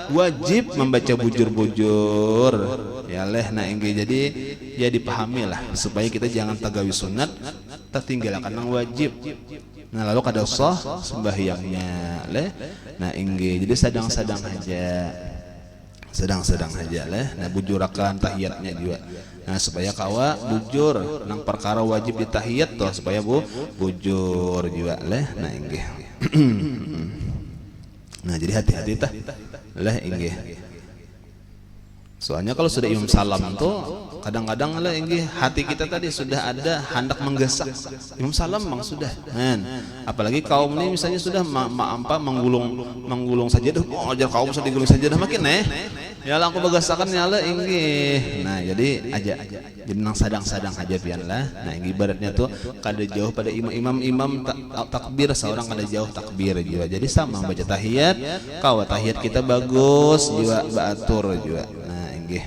wajib membaca bujur-bujur. Ya leh nah inggih jadi ya dipahami lah supaya kita jangan tagawi sunnat tertinggalkan yang wajib. Nah, lalu kada sah sembahyangnya leh. Nah, inggih jadi sadang-sadang aja. Sedang-sedang aja lah. Nah, bujurakan tahiyatnya juga. Nah, supaya kawa bujur nang perkara wajib di tahiyat toh supaya bujur juga lah. Nah, inggih. Nah, jadi hati-hati tah. Lah inggih. Soalnya kalau sudah imam salam tuh kadang-kadang lah inggih hati kita tadi sudah ada hendak menggesak. Imam salam memang sudah. Apalagi kaum ini misalnya sudah menggulung sajadah. Oh, ajar kaum sudah digulung sajadah makin ya lah aku bagasakan ya lah inggih. Nah, jadi aja jadi nang sadang-sadang aja pian lah. Nah, inggih ibaratnya tuh kada jauh pada imam takbir seorang kada jauh takbir juga. Jadi sama baca tahiyat, kawa tahiyat kita bagus juga baatur juga. Nah, inggih.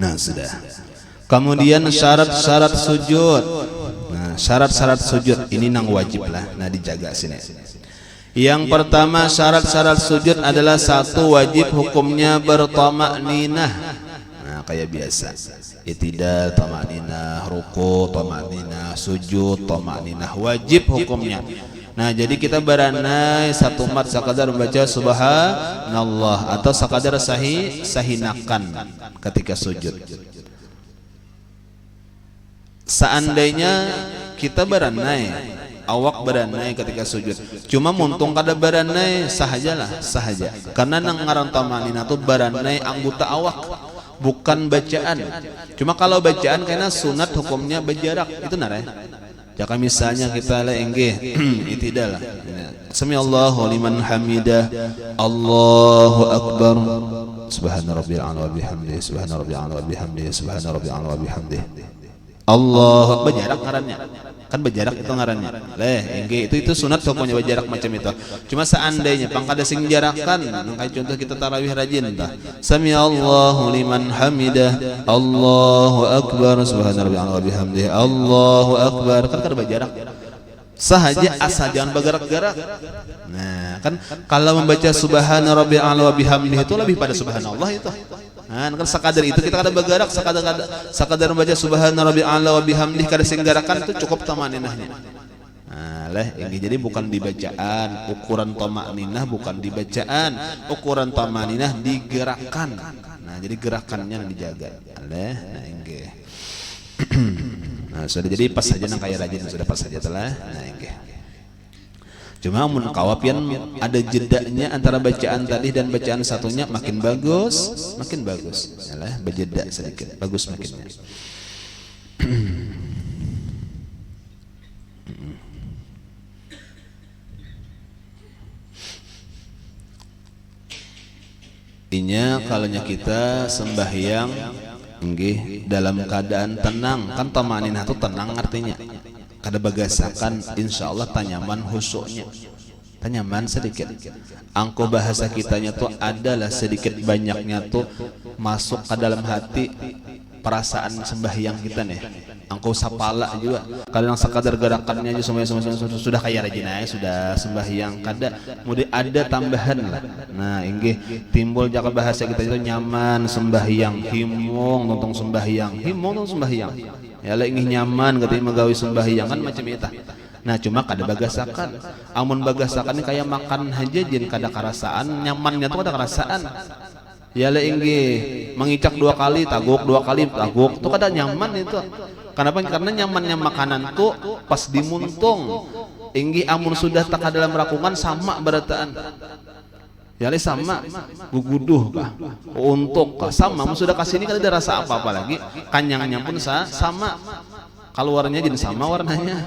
Nah, sudah. Kemudian syarat-syarat sujud. Nah, syarat-syarat sujud ini nang wajib lah. Nah, dijaga sini. Yang pertama syarat-syarat sujud adalah satu wajib hukumnya bertamakninah. Nah, kayak biasa. Itidal tamakninah, ruku tamakninah, sujud tamakninah wajib hukumnya. Nah, jadi kita beranai satu mat sekadar membaca subhanallah atau sekadar sahinakan ketika sujud. Seandainya kita beranai, awak beranai ketika sujud, cuma muntung kada beranai sahajalah sahaja. Karena nang ngaran tamanina tu beranai anggota awak, bukan bacaan. Cuma kalau bacaan karena sunat hukumnya berjarak itu narai. Jika misalnya kita lah enggih itidal sami Allahu liman hamidah Allahu akbar subhana rabbil a'la wa bihamdihi subhana rabbil a'la wa bihamdihi subhana rabbil a'la wa bihamdihi Allah berjarak ngarannya kan berjarak itu ngarannya itu sunat hukumnya berjarak macam itu. Cuma seandainya pangkada sing jarakan, kayak contoh kita tarawih rajin tah sami Allahu liman hamidah Allahu akbar subhanallah wa bihamdihi Allahu akbar, kan kada berjarak sahaja asal jangan bergerak-gerak. Nah kan kalau membaca subhana rabbil a'la wa bihamdihi itu lebih pada subhanallah itu. Nah, kan sekadar itu kita kada bergerak, sekadar membaca subhana rabbil a'la wa bihamdihi kada singgarakan itu cukup tamaninahnya. Nah, ini jadi bukan di bacaan, ukuran tamakninah bukan di bacaan, ukuran tamaninah digerakkan. Nah, jadi gerakannya yang dijaga. Nah, ini. Nah, sudah jadi pas saja nang kaya rajin sudah pas saja telah. Nah, ini. Cuma mun kawapian ada jedanya antara bacaan tadi dan bacaan satunya makin bagus. Yalah berjeda sedikit, bagus makinnya. Intinya kalaunya kita sembahyang nggih dalam keadaan tenang, kan tamaninah itu tenang artinya. Kada bagasakan insyaallah tanyaman husuknya, tanyaman sedikit. Angko bahasa kitanya tuh adalah sedikit banyaknya tuh masuk ke dalam hati perasaan sembahyang kita nih. Angko sapala juga. Kalau yang sekadar gerakannya aja semuanya sudah kayak rajin aja sudah sembahyang, kada kemudian ada tambahan lah. Nah, ini timbul jaka bahasa kita itu nyaman sembahyang, himung nonton sembahyang, ya lah ingin nyaman katanya magawi sembahyang kan macam itu. Nah cuma kada bagasakan, amun bagasakan ini kayak makan aja jin kada karasaan, nyamannya tuh kada karasaan. Ya lah ingin mengicak 2 kali taguk, 2 kali taguk tuh kada nyaman itu. Kenapa? Karena nyamannya makanan tuh pas dimuntung. Ingin amun sudah tak dalam rakungan sama berataan. Ya lah sama, guguduh kah, untuk kah sama, sudah kasih ini kan ada rasa apa lagi, kanyangnya pun sama, keluarnya jadi sama warnanya.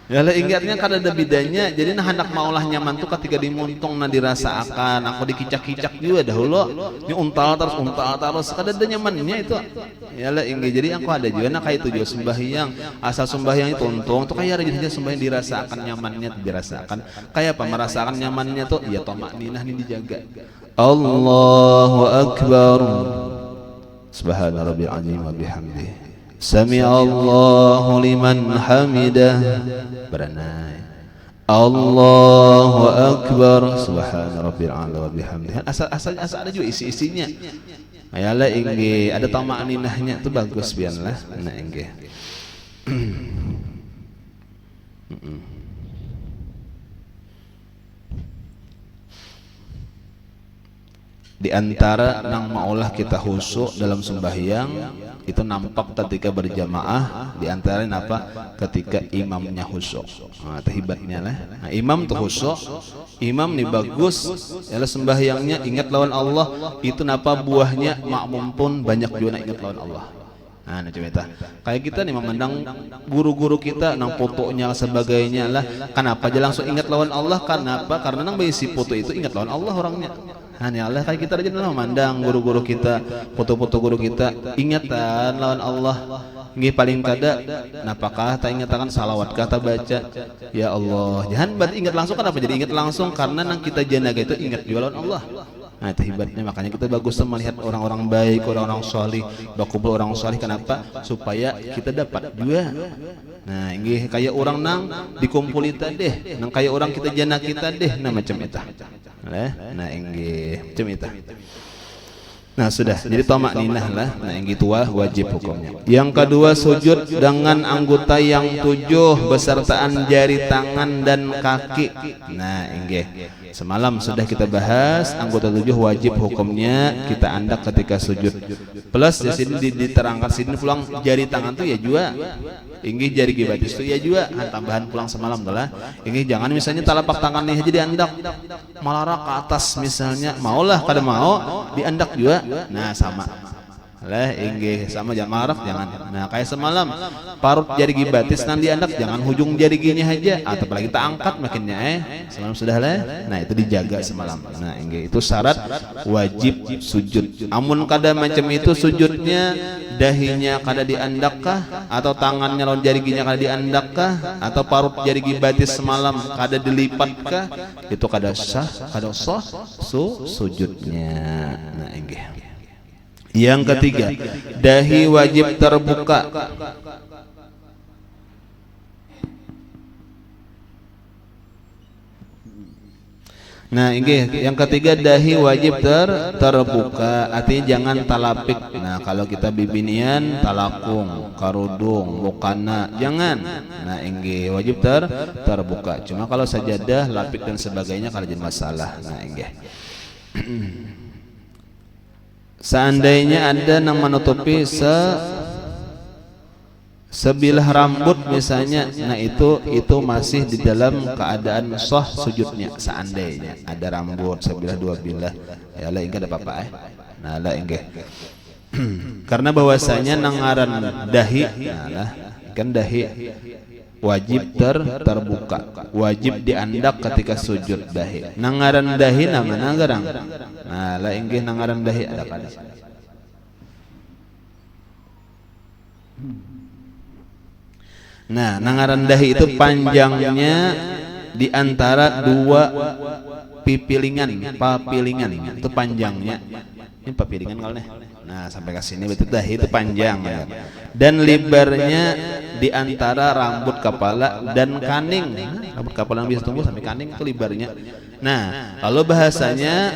Ya lah ingatnya kan ada bedanya, jadi nah hendak maulah nyaman tuh ketika dimuntung nah dirasaakan, aku dikicak-kicak juga dahulu, ini untal terus, kan ada nyamannya itu. Ya lah ingat, jadi aku ada juga nah kayak itu juga sembahyang, asal sembahyang itu untung, tuh kayak rajin aja sembahyang dirasakan nyamannya, dirasakan, kayak apa merasakan nyamannya tuh, ya tamakninah ini dijaga. Allahu Akbar, subhana rabbil azim wa bihamdihi. Sami Allahu liman hamidah, beranai Allahu Akbar, subhana rabbil a'la wa bihamdihi. Asal ada juga isi-isinya. Ayalah ingge ada tamakninahnya itu bagus biarlah. Nah ingge. Di antara nang maulah kita khusyuk dalam sembahyang itu nampak ketika berjamaah, di antara apa? Ketika imamnya khusyuk. Nah, hebatnya lah. Nah, imam tuh khusyuk, imam nih bagus, yalah sembahyangnya ingat lawan Allah, itu napa buahnya makmum pun banyak juga ingat lawan Allah. Nah, coba kayak kita nih memandang guru-guru kita nang fotonya sebagainya lah, kenapa aja langsung ingat lawan Allah? Kenapa? Karena nang bisi foto itu ingat lawan Allah orangnya. Hanya Allah kayak kita aja memandang guru-guru kita, foto-foto guru kita, ingatan lawan Allah. Nggih paling kada, napakah tak ingatakan salawat kata baca, ya Allah. Jangan berarti ingat langsung, kenapa jadi ingat langsung? Karena nang kita janaga itu ingat juga lawan Allah. Nah itu hebatnya, makanya kita bagus melihat orang-orang baik, orang-orang salih, berkumpul orang salih. Kenapa? Supaya kita dapat juga. Nah ini kayak orang nang dikumpul kita deh, nang kayak orang kita jana kita deh, nah macam itu. Nah ini macam itu. Nah sudah, jadi tamakninah lah. Nah yang gitu wajib hukumnya. Yang kedua sujud dengan anggota yang 7 besertaan jari tangan dan kaki. Nah ini semalam sudah kita bahas anggota 7 wajib hukumnya kita andak ketika sujud. Plus di sini diterangkan sini pulang jari tangan tuh ya juga. Ini jari gibatis itu ya juga, tambahan pulang semalam adalah ini jangan misalnya telapak tangannya aja diandak malah ke atas misalnya, maulah kada mau diandak juga, nah sama lah inggih sama jangan marah jangan. Nah kayak semalam parut jari gibatis nang diandak jangan hujung jari gini aja atau apalagi kita angkat makinnya semalam sudah lah. Nah itu dijaga semalam. Nah inggih itu syarat wajib sujud. Amun kada macam itu sujudnya dahinya kada diandakkah atau tangannya lawan jari giginya kada diandakkah atau parut jari gibatis semalam kada dilipatkah itu kada sah sujudnya. Nah inggih. Yang ketiga, dahi wajib terbuka. Nah, ini yang ketiga dahi wajib terbuka, artinya jangan talapik. Nah, kalau kita bibinian talakung, karudung, mukana, jangan. Nah, ini wajib terbuka. Cuma kalau sajadah, lapik dan sebagainya kalau jadi masalah. Nah, ini. Seandainya ada yang menutupi sebilah rambut misalnya, nah itu masih di dalam keadaan sah sujudnya. Seandainya ada rambut sebilah dua bilah, ya lah enggak ada apa-apa Nah lah enggak. Karena bahwasanya nangaran dahi, nah lah kan dahi wajib terbuka, wajib diandak ketika sujud dahi. Nangaran dahi nama nangarang. Nah lah enggak nangaran dahi ada kada. Nah, nangaran dahi itu panjangnya di antara dua papilingan itu panjangnya. Ini papilingan kalau nih. Nah, sampai ke sini berarti dahi itu panjang ya. Dan lebarnya di antara rambut kepala dan kaning. Rambut kepala yang bisa tumbuh sampai kaning itu lebarnya. Nah, kalau bahasanya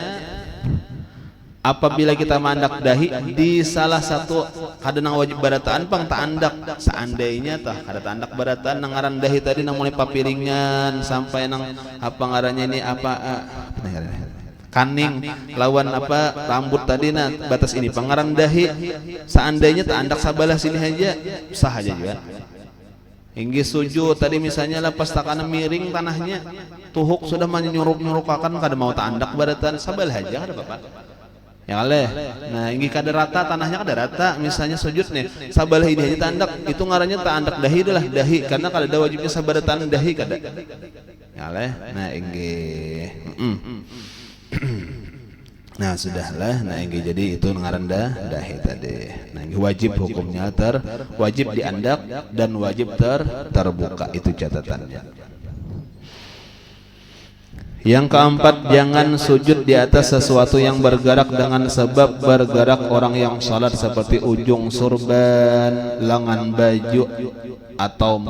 apabila kita mandak dahi di salah satu kadang wajib barataan pang tak andak, seandainya tah kada andak barataan nangaran dahi tadi nang mulai papiringan sampai nang apa ngarannya ini kaning lawan apa rambut tadi nah batas ini pangaran dahi seandainya tak andak sabalah sini aja sah aja juga. Hingga sujud tadi misalnya lepas takana miring tanahnya tuhuk sudah menyuruk-nyurukakan kada mau tak andak barataan sabalah aja kada apa-apa. Ya oleh. Nah, ini kada rata tanahnya kada rata misalnya sujud nih sabalah ini aja tandak itu ngarannya tak andak dahi adalah dahi karena kada ada wajibnya sabaratan dahi kada. Ya oleh. Nah, ini nah sudahlah. Nah ini jadi itu ngaran dahi tadi. Nah ini wajib hukumnya wajib diandak dan wajib terbuka itu catatannya. Yang keempat, jangan sujud di atas sesuatu yang bergerak dengan sebab bergerak orang yang salat seperti ujung surban, lengan baju atau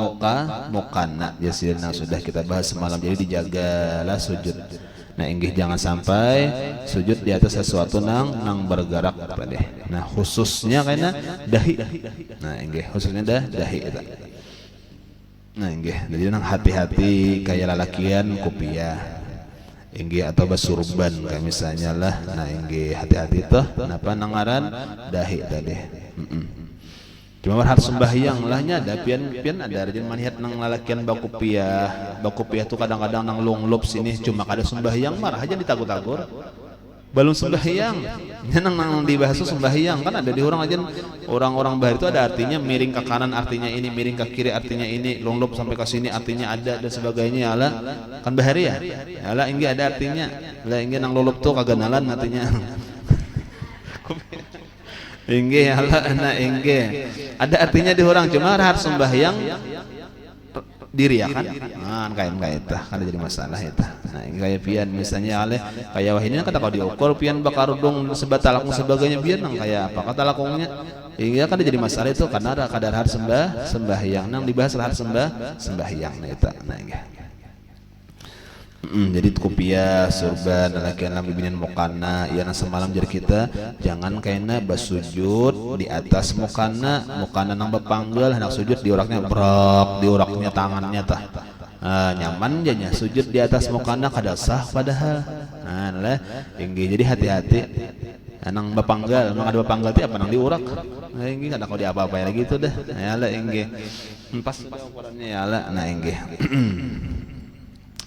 mukana. Nah sudah kita bahas semalam, jadi dijagalah sujud. Nah inggih jangan sampai sujud di atas sesuatu nang bergerak tadi. Nah khususnya karena dahi. Nah inggih khususnya dahi itu. Nah inggih jadi nang hati-hati kayak lalakian kopiah. Inggih atau basurban kayak misalnya lah. Nah inggih hati-hati tuh kenapa nangaran dahi tadi. Cuma harus sembahyang lahnya ada pian ada rajin melihat nang lalakian bakupiah tuh kadang-kadang nang lunglup sini cuma kada sembahyang marah aja ditagur-tagur belum sembahyang nang dibahas sembahyang kan ada di orang bahar itu ada artinya miring ke kanan artinya ini miring ke kiri artinya ini lunglup sampai ke sini artinya ada dan sebagainya ala kan bahari ya ala ini ada artinya lah ini nang lulup tuh kaganalan artinya inggih ala anak inggih ada artinya di orang cuma harus sembahyang diri ya kan kayak itu kan jadi masalah itu. Nah ini kayak pian misalnya ale kayak wah ini kata kau diukur pian bakar dong sebat talakung sebagainya pian nang kayak apa kata lakungnya iya kan jadi masalah itu karena ada kadar harus sembahyang nang dibahas harus sembahyang nah itu. Nah ini jadi kopiah surban lalakian lam bibinin mukana ya semalam jadi kita jangan kena basujud di atas mukana nang bepanggal hendak sujud di uraknya brok di uraknya tangannya tah nyaman janya sujud di atas mukana kada sah padahal lah tinggi jadi hati-hati nang bepanggal nang ada bepanggal ti apa nang diurak ini kada kau di apa-apa lagi itu dah ya lah ingge pas ukurannya ya lah nah ingge.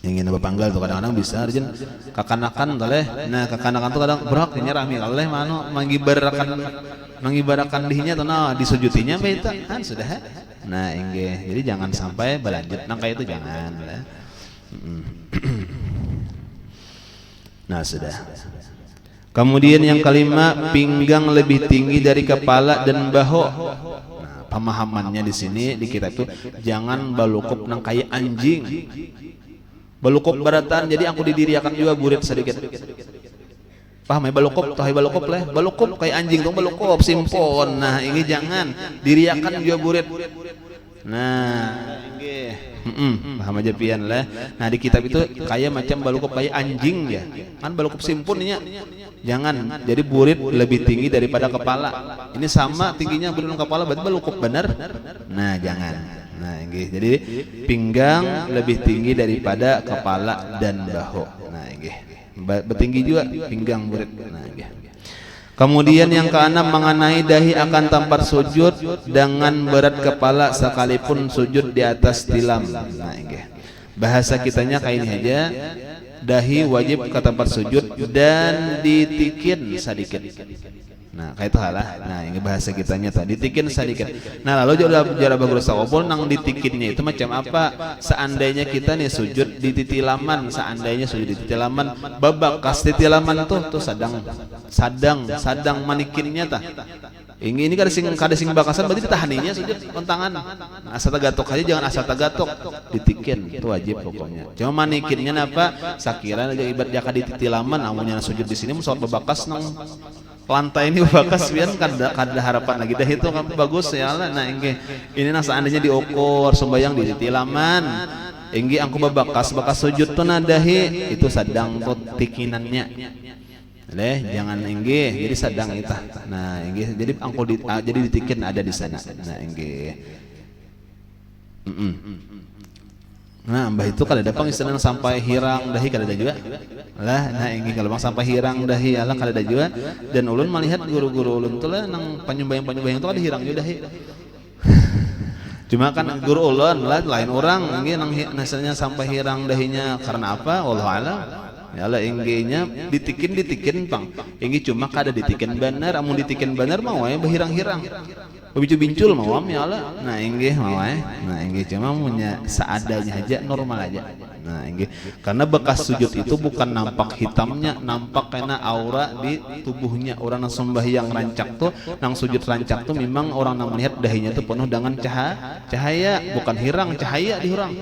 ingin bapanggal tuh kadang-kadang bisa arjen kakanakan toleh. Nah kakanakan tuh kadang berak nyerami kaleh mano mengibarakan dihinya tuh nah disujutinya beta kan sudah. Nah inggih jadi jangan sampai berlanjut nang kayak itu jangan lah. Nah sudah. Kemudian yang kelima, pinggang lebih tinggi dari kepala dan bahu. Nah, pemahamannya di sini di kitab itu jangan balukup nang kayak anjing. Balukup baratan jadi aku didiriakan juga burit sedikit. Paham ya balukup? Tahu balukup lah. Balukup kayak anjing tuh balukup simpon. Nah, ini jangan diriakan juga burit. Nah, paham aja pian lah. Nah di kitab itu kayak macam balukup kayak anjing ya. Kan balukup simpunnya. Jangan. Jadi burit lebih tinggi daripada kepala. Ini sama tingginya burit dan kepala berarti balukup benar. Nah jangan. Nah ini jadi pinggang lebih tinggi daripada kepala dan bahu. Nah ini bertinggi juga pinggang burit. Nah ini. Kemudian yang keenam mengenai dahi akan tempat sujud dengan berat kepala sekalipun sujud di atas tilam. Nah, ini. Bahasa kitanya kayak ini aja. Dahi wajib ke tempat sujud dan ditikin sedikit. Nah, kayak itu halah. Nah, ini bahasa kitanya tadi ditikin sedikit. Nah, lalu jarak bagus sawapun nang ditikinnya itu macam apa? Seandainya kita nih sujud di titilaman, seandainya sujud di titilaman, babakas titilaman tuh sadang manikinnya tah. Ini kada sing bakasan berarti ditahaninya sujud kontangan. Asal tagatok aja jangan asal tagatok. Ditikin itu wajib pokoknya. Cuma manikinnya apa? Sakira aja ibarat jaka di titilaman amunnya sujud di sini musolat babakas nang lantai ini bakas pian kada harapan lagi dah itu kan bagus ya lah. Nah ini nah seandainya diukur sembayang di titilaman inggi angku bakas sujud tuh nadahi itu sadang tuh tikinannya jangan inggi jadi sadang itu. Nah inggi jadi angku jadi ditikin ada di sana. Nah inggi nah mbah itu kada ada istilah sampai hirang dahi kada ada juga lah. Nah ini kalau bang sampai hirang dahi ala kada ada juga. Dan ulun melihat guru-guru ulun tuh lah nang panyumbayang tuh kada hirang juga dahi. Cuma kan guru ulun lah lain orang ini nang nasanya sampai hirang dahinya karena apa wallahu alam. Ya lah ingginya ditikin pang inggi cuma kada ditikin benar amun ditikin benar mau ya berhirang-hirang bincul mau ya lah. Nah inggi mau nah inggi cuma punya seadanya aja normal aja. Nah inggi karena bekas sujud itu bukan nampak hitamnya, nampak karena aura di tubuhnya orang yang sembahyang rancak tuh nang sujud rancak tuh memang orang yang melihat dahinya tuh penuh dengan cahaya bukan hirang cahaya dihirang.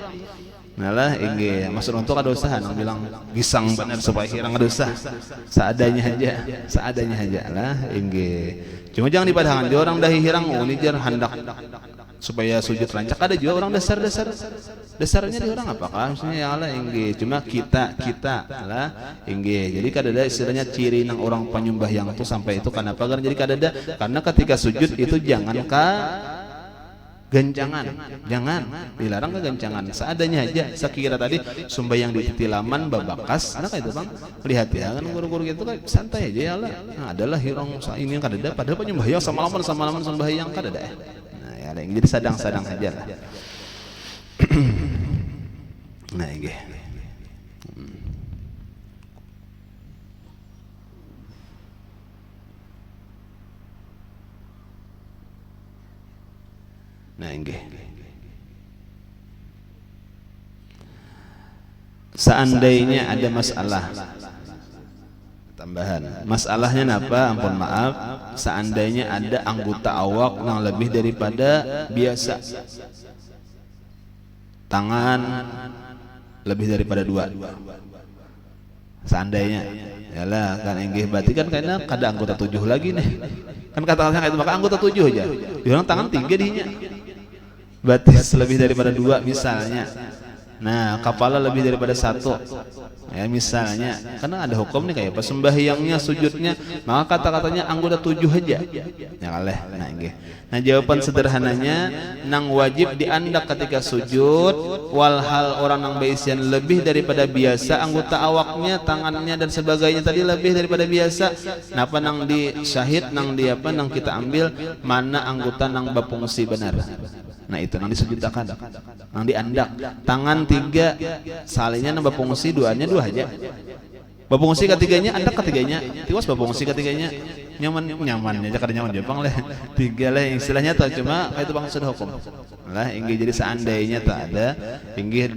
Nah lah inggi maksud untuk ada usaha nang bilang gisang benar supaya hirang ada usaha seadanya aja lah inggi. Cuma jangan dipadahkan dia orang dahi hirang ini jar hendak supaya sujud rancak ada juga orang dasarnya di orang apakah maksudnya ya Allah inggi. Cuma kita lah inggi. Jadi kada ada istilahnya ciri nang orang penyembah yang tuh sampai itu karena apa? Jadi kada ada karena ketika sujud itu jangan gencangan, jangan dilarang kegencangan seadanya aja. Sekira tadi sembahyang di titilaman babakas, nah itu bang lihat ya kan guru-guru gitu kan santai aja ya lah. Nah adalah hirong ini yang kada ada padahal penyembahyang sama-sama sembahyang kada ada. Nah ya jadi sadang-sadang aja lah. Nah ini. Nah inggih. Seandainya ada masalah tambahan. Masalahnya napa? Ampun maaf. Seandainya ada anggota awak yang lebih daripada biasa. Tangan lebih daripada 2. Seandainya yalah kan inggih berarti kan karena kada anggota 7 lagi nih. Kan kata-katanya itu maka anggota 7 aja. Diorang tangan 3 dihinya. Berarti lebih daripada 2 misalnya. Nah, kepala lebih daripada 1. Ya misalnya, karena ada hukum nih kayak apa sembahyangnya, sujudnya, maka kata-katanya anggota 7 aja. Ya kaleh. Nah, nggih. Nah, jawaban sederhananya nang wajib diandak ketika sujud walhal orang nang baisian lebih daripada biasa anggota awaknya, tangannya dan sebagainya tadi lebih daripada biasa. Napa nang di syahid nang di apa nang kita ambil mana anggota nang berfungsi benar. Nah itu nang disujudkan, nang diandak. Tangan 3 salingnya nambah fungsi, duanya 2 aja. Bapungsi ketiganya, andak ketiganya, tiwas bapungsi ketiganya, nyamannya aja kada nyaman dia bang leh, 3 leh istilahnya tuh cuma itu bang sudah hukum lah. Inggih jadi seandainya tak ada, inggih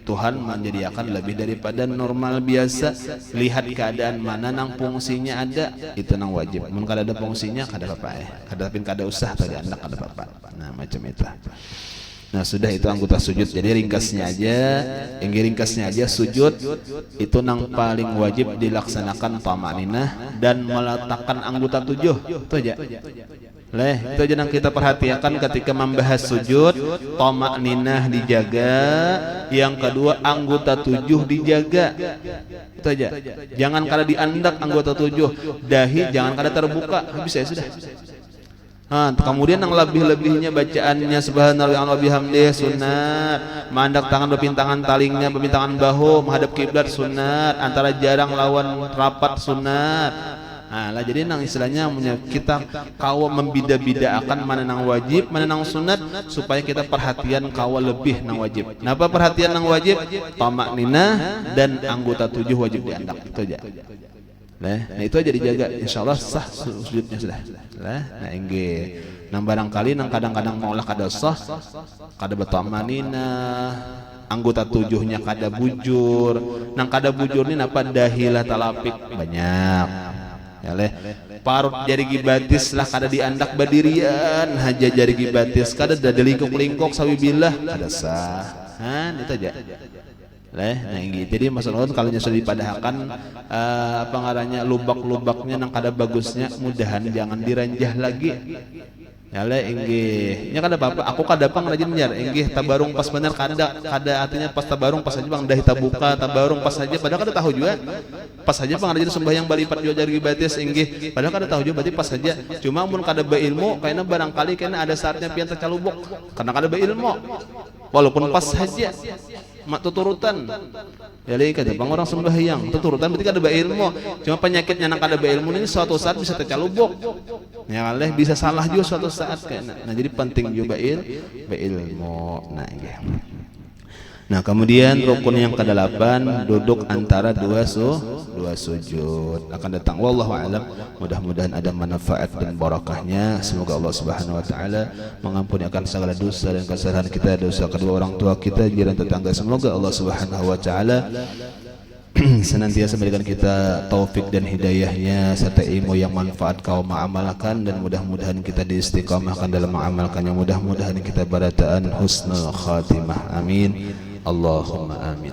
Tuhan menjadikan lebih daripada normal biasa. Lihat keadaan mana nang fungsinya ada, itu nang wajib. Mun kada ada fungsinya kada apa-apa kada usah tadi andak kada apa-apa. Nah macam itu. Nah sudah itu anggota sujud. Jadi ringkasnya aja sujud itu nang paling wajib dilaksanakan tamaninah dan meletakkan anggota 7 itu aja. Itu aja yang kita perhatikan ketika membahas sujud. Tamaninah dijaga, yang kedua anggota 7 dijaga. Itu aja. Jangan kada diandak anggota 7, dahi jangan kada terbuka. Habis ya sudah. Kemudian yang lebih-lebihnya bacaannya subhanallah wa bihamdih sunat, mandak tangan berpintangan talingnya, berpintangan bahu menghadap kiblat sunat, antara jarang lawan rapat sunat. Lah jadi nang istilahnya kita kawa membida-bidaakan mana nang wajib, mana nang sunat, supaya kita perhatian kawa lebih nang wajib. Napa perhatian nang wajib? Tamakninah dan anggota 7 wajib diandak. Itu aja. Nah itu aja dijaga, insyaallah sah sujudnya sudah. Nah inggih nang barangkali nang kadang-kadang maulah kada sah, kada batamanina, anggota 7-nya kada bujur. Nang kada bujur ni napa dahilah talapik banyak. Ya leh parut jari gibatis lah kada diandak badirian, haja jari gibatis kada dadelingkok-lingkok sawibillah kada sah. Itu aja. Nah ini jadi masalah kalau sudah dipadahkan apa ngarannya lubak-lubaknya nang kada bagusnya, mudahan jangan diranjah lagi. Ya inggih nya kada apa-apa, aku kada pang rajin menjar inggih tabarung pas bener kada artinya pas tabarung pas aja bang dahi tabuka tabarung pas saja, padahal kada tahu juga pas saja bang rajin sembahyang balipat juga jari batis inggih, padahal kada tahu juga berarti pas saja. Cuma mun kada beilmu kayaknya barangkali kayaknya ada saatnya pian tercalubuk karena kada beilmu walaupun pas saja mak tuturutan. Jadi kada bang orang sembahyang tuturutan berarti kada beilmu, cuma penyakitnya nang kada beilmu ini suatu saat bisa tercalubuk. Ya Allah bisa salah juga suatu saat kayaknya. Nah jadi penting juga beilmu. Nah kemudian rukun yang ke-8 duduk antara dua sujud akan datang. Wallahu a'lam. Mudah-mudahan ada manfaat dan barakahnya. Semoga Allah Subhanahu wa taala mengampuni akan segala dosa dan kesalahan kita, dosa kedua orang tua kita, jiran tetangga. Semoga Allah Subhanahu wa taala senantiasa memberikan kita taufik dan hidayahnya serta ilmu yang manfaat kau mengamalkan, dan mudah-mudahan kita diistiqamahkan dalam mengamalkannya. Mudah-mudahan kita barataan husnul khatimah. Amin Allahumma amin.